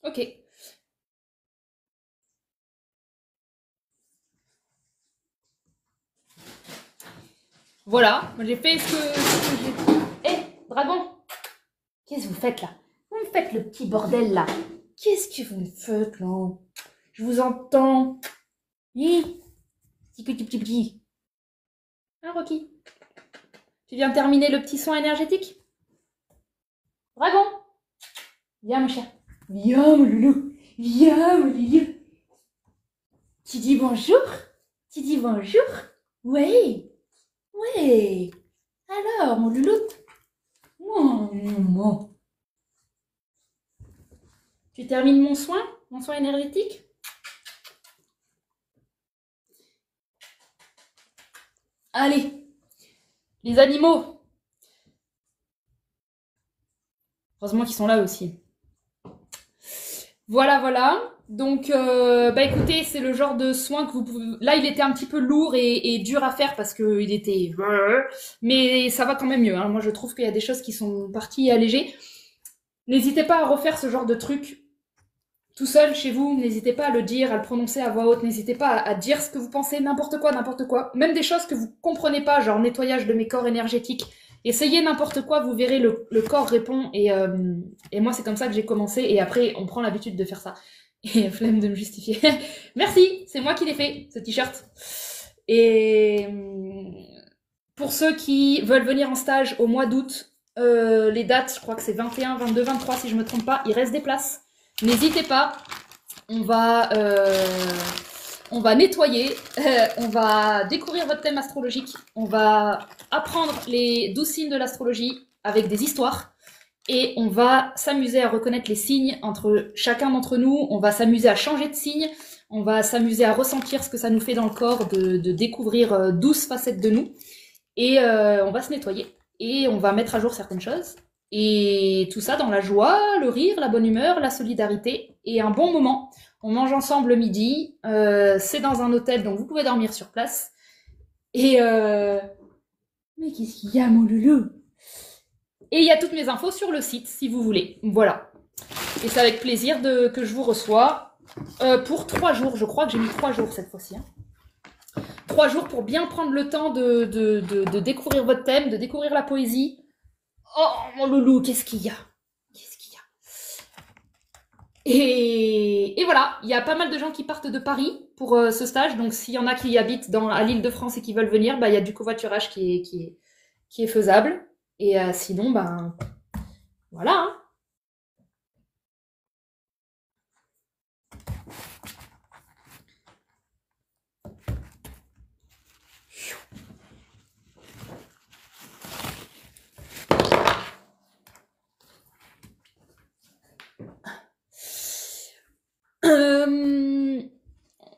Ok. Voilà, j'ai fait ce que j'ai... Hé, dragon! Qu'est-ce que vous faites là? Vous me faites le petit bordel là. Qu'est-ce que vous me faites là? Je vous entends. Hi. Petit. Hein, Rocky? Tu viens terminer le petit soin énergétique? Dragon! Viens, mon cher. Viens, mon loulou. Viens, mon loulou. Tu dis bonjour? Tu dis bonjour? Oui. Oui. Alors, mon loulou? Tu termines mon soin? mon soin énergétique. Allez, les animaux. Heureusement qu'ils sont là aussi. Voilà, voilà. Donc, écoutez, c'est le genre de soin que vous pouvez... Là, il était un petit peu lourd et dur à faire parce qu'il était... Mais ça va quand même mieux. Hein. Moi, je trouve qu'il y a des choses qui sont parties allégées. N'hésitez pas à refaire ce genre de truc tout seul chez vous. N'hésitez pas à le dire, à le prononcer à voix haute. N'hésitez pas à dire ce que vous pensez, n'importe quoi, n'importe quoi. Même des choses que vous comprenez pas, genre nettoyage de mes corps énergétiques. Essayez n'importe quoi, vous verrez, le corps répond. Et moi, c'est comme ça que j'ai commencé. Et après, on prend l'habitude de faire ça. Et flemme de me justifier. Merci, c'est moi qui l'ai fait, ce t-shirt. Et pour ceux qui veulent venir en stage au mois d'août, les dates, je crois que c'est 21, 22, 23 si je me trompe pas, il reste des places. N'hésitez pas, on va nettoyer, on va découvrir votre thème astrologique, on va apprendre les 12 signes de l'astrologie avec des histoires. Et on va s'amuser à reconnaître les signes entre chacun d'entre nous, on va s'amuser à changer de signe, on va s'amuser à ressentir ce que ça nous fait dans le corps, de découvrir 12 facettes de nous, et on va se nettoyer, et on va mettre à jour certaines choses, et tout ça dans la joie, le rire, la bonne humeur, la solidarité, et un bon moment. On mange ensemble le midi, c'est dans un hôtel, donc vous pouvez dormir sur place, et mais qu'est-ce qu'il y a, mon loulou? Et il y a toutes mes infos sur le site, si vous voulez. Voilà. Et c'est avec plaisir que je vous reçois pour 3 jours. Je crois que j'ai mis 3 jours cette fois-ci. Hein. 3 jours pour bien prendre le temps de découvrir votre thème, de découvrir la poésie. Oh, mon loulou, qu'est-ce qu'il y a? Qu'est-ce qu'il y a? Et voilà, il y a pas mal de gens qui partent de Paris pour ce stage. Donc, s'il y en a qui habitent à l'Île-de-France et qui veulent venir, il y a du covoiturage qui est faisable. Et sinon, voilà. Hein.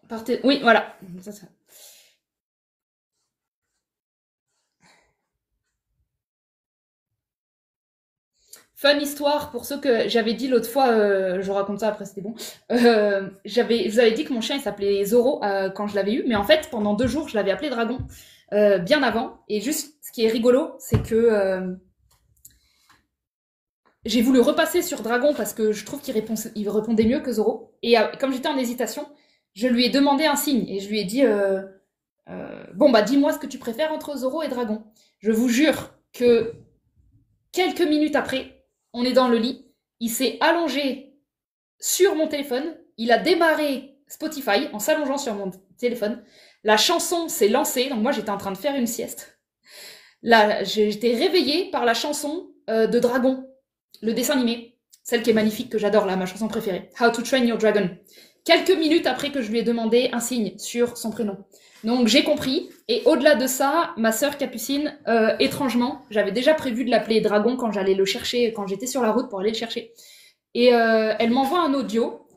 Partez... Oui, voilà. Ça. Fun histoire pour ceux que j'avais dit l'autre fois, je raconte ça après, c'était bon. Je vous avais dit que mon chien il s'appelait Zoro quand je l'avais eu, mais en fait pendant 2 jours je l'avais appelé Dragon bien avant. Et juste ce qui est rigolo, c'est que j'ai voulu repasser sur Dragon parce que je trouve qu'il répondait mieux que Zoro. Et comme j'étais en hésitation, je lui ai demandé un signe et je lui ai dit bon dis-moi ce que tu préfères entre Zoro et Dragon. Je vous jure que quelques minutes après, on est dans le lit, il s'est allongé sur mon téléphone, il a démarré Spotify en s'allongeant sur mon téléphone, la chanson s'est lancée, donc moi j'étais en train de faire une sieste. Là, j'étais réveillée par la chanson de Dragon, le dessin animé, celle qui est magnifique, que j'adore, là, ma chanson préférée, How to Train Your Dragon. Quelques minutes après que je lui ai demandé un signe sur son prénom. Donc j'ai compris, et au-delà de ça, ma sœur Capucine, étrangement, j'avais déjà prévu de l'appeler Dragon quand j'allais le chercher, quand j'étais sur la route pour aller le chercher. Et elle m'envoie un audio,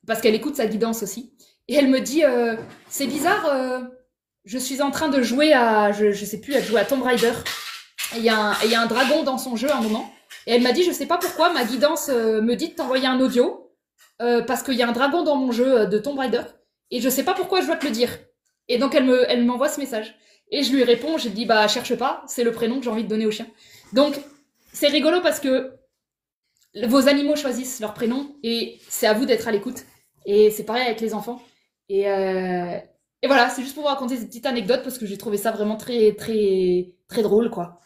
parce qu'elle écoute sa guidance aussi, et elle me dit, c'est bizarre, je suis en train de jouer à, je sais plus, elle joue à Tomb Raider, et il y a un dragon dans son jeu à un moment, et elle m'a dit, je sais pas pourquoi, ma guidance me dit de t'envoyer un audio, parce qu'il y a un dragon dans mon jeu de Tomb Raider, et je sais pas pourquoi je dois te le dire. Et donc elle m'envoie ce message. Et je lui réponds, j'ai dit cherche pas, c'est le prénom que j'ai envie de donner au chien. Donc c'est rigolo parce que vos animaux choisissent leur prénom et c'est à vous d'être à l'écoute. Et c'est pareil avec les enfants. Et voilà, c'est juste pour vous raconter cette petite anecdote parce que j'ai trouvé ça vraiment très très très drôle quoi.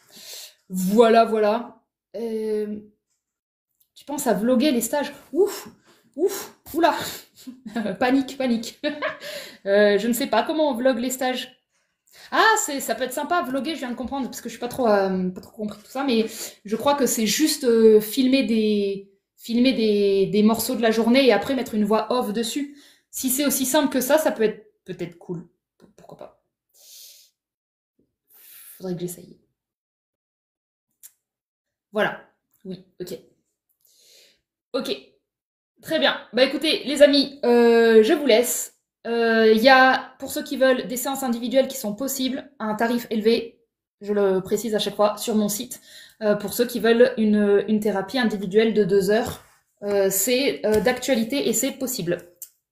Voilà. Tu penses à vlogger les stages? Oula. Panique. Je ne sais pas comment on vlog les stages. Ah, ça peut être sympa, vlogger, je viens de comprendre, parce que je suis pas trop compris tout ça, mais je crois que c'est juste filmer des morceaux de la journée et après mettre une voix off dessus. Si c'est aussi simple que ça peut être peut-être cool. Pourquoi pas. Faudrait que j'essaye. Voilà. Oui, ok. Très bien. Bah écoutez, les amis, je vous laisse. Il y a, pour ceux qui veulent, des séances individuelles qui sont possibles à un tarif élevé, je le précise à chaque fois, sur mon site. Pour ceux qui veulent une thérapie individuelle de 2 heures, c'est d'actualité et c'est possible.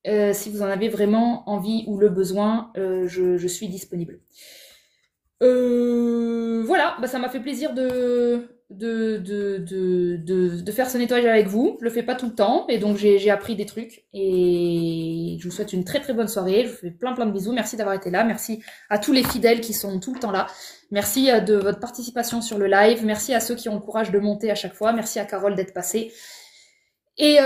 Si vous en avez vraiment envie ou le besoin, je suis disponible. Voilà, bah ça m'a fait plaisir de faire ce nettoyage avec vous. Je le fais pas tout le temps, et donc j'ai appris des trucs. Et je vous souhaite une très très bonne soirée. Je vous fais plein de bisous. Merci d'avoir été là. Merci à tous les fidèles qui sont tout le temps là. Merci de votre participation sur le live. Merci à ceux qui ont le courage de monter à chaque fois. Merci à Carole d'être passée. Et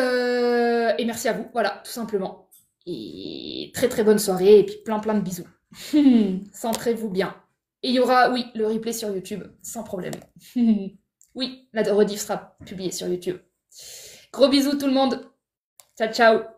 merci à vous, voilà, tout simplement. Et très très bonne soirée, et puis plein de bisous. Centrez-vous bien. Et il y aura, oui, le replay sur YouTube, sans problème. Oui, la rediff sera publiée sur YouTube. Gros bisous tout le monde. Ciao, ciao.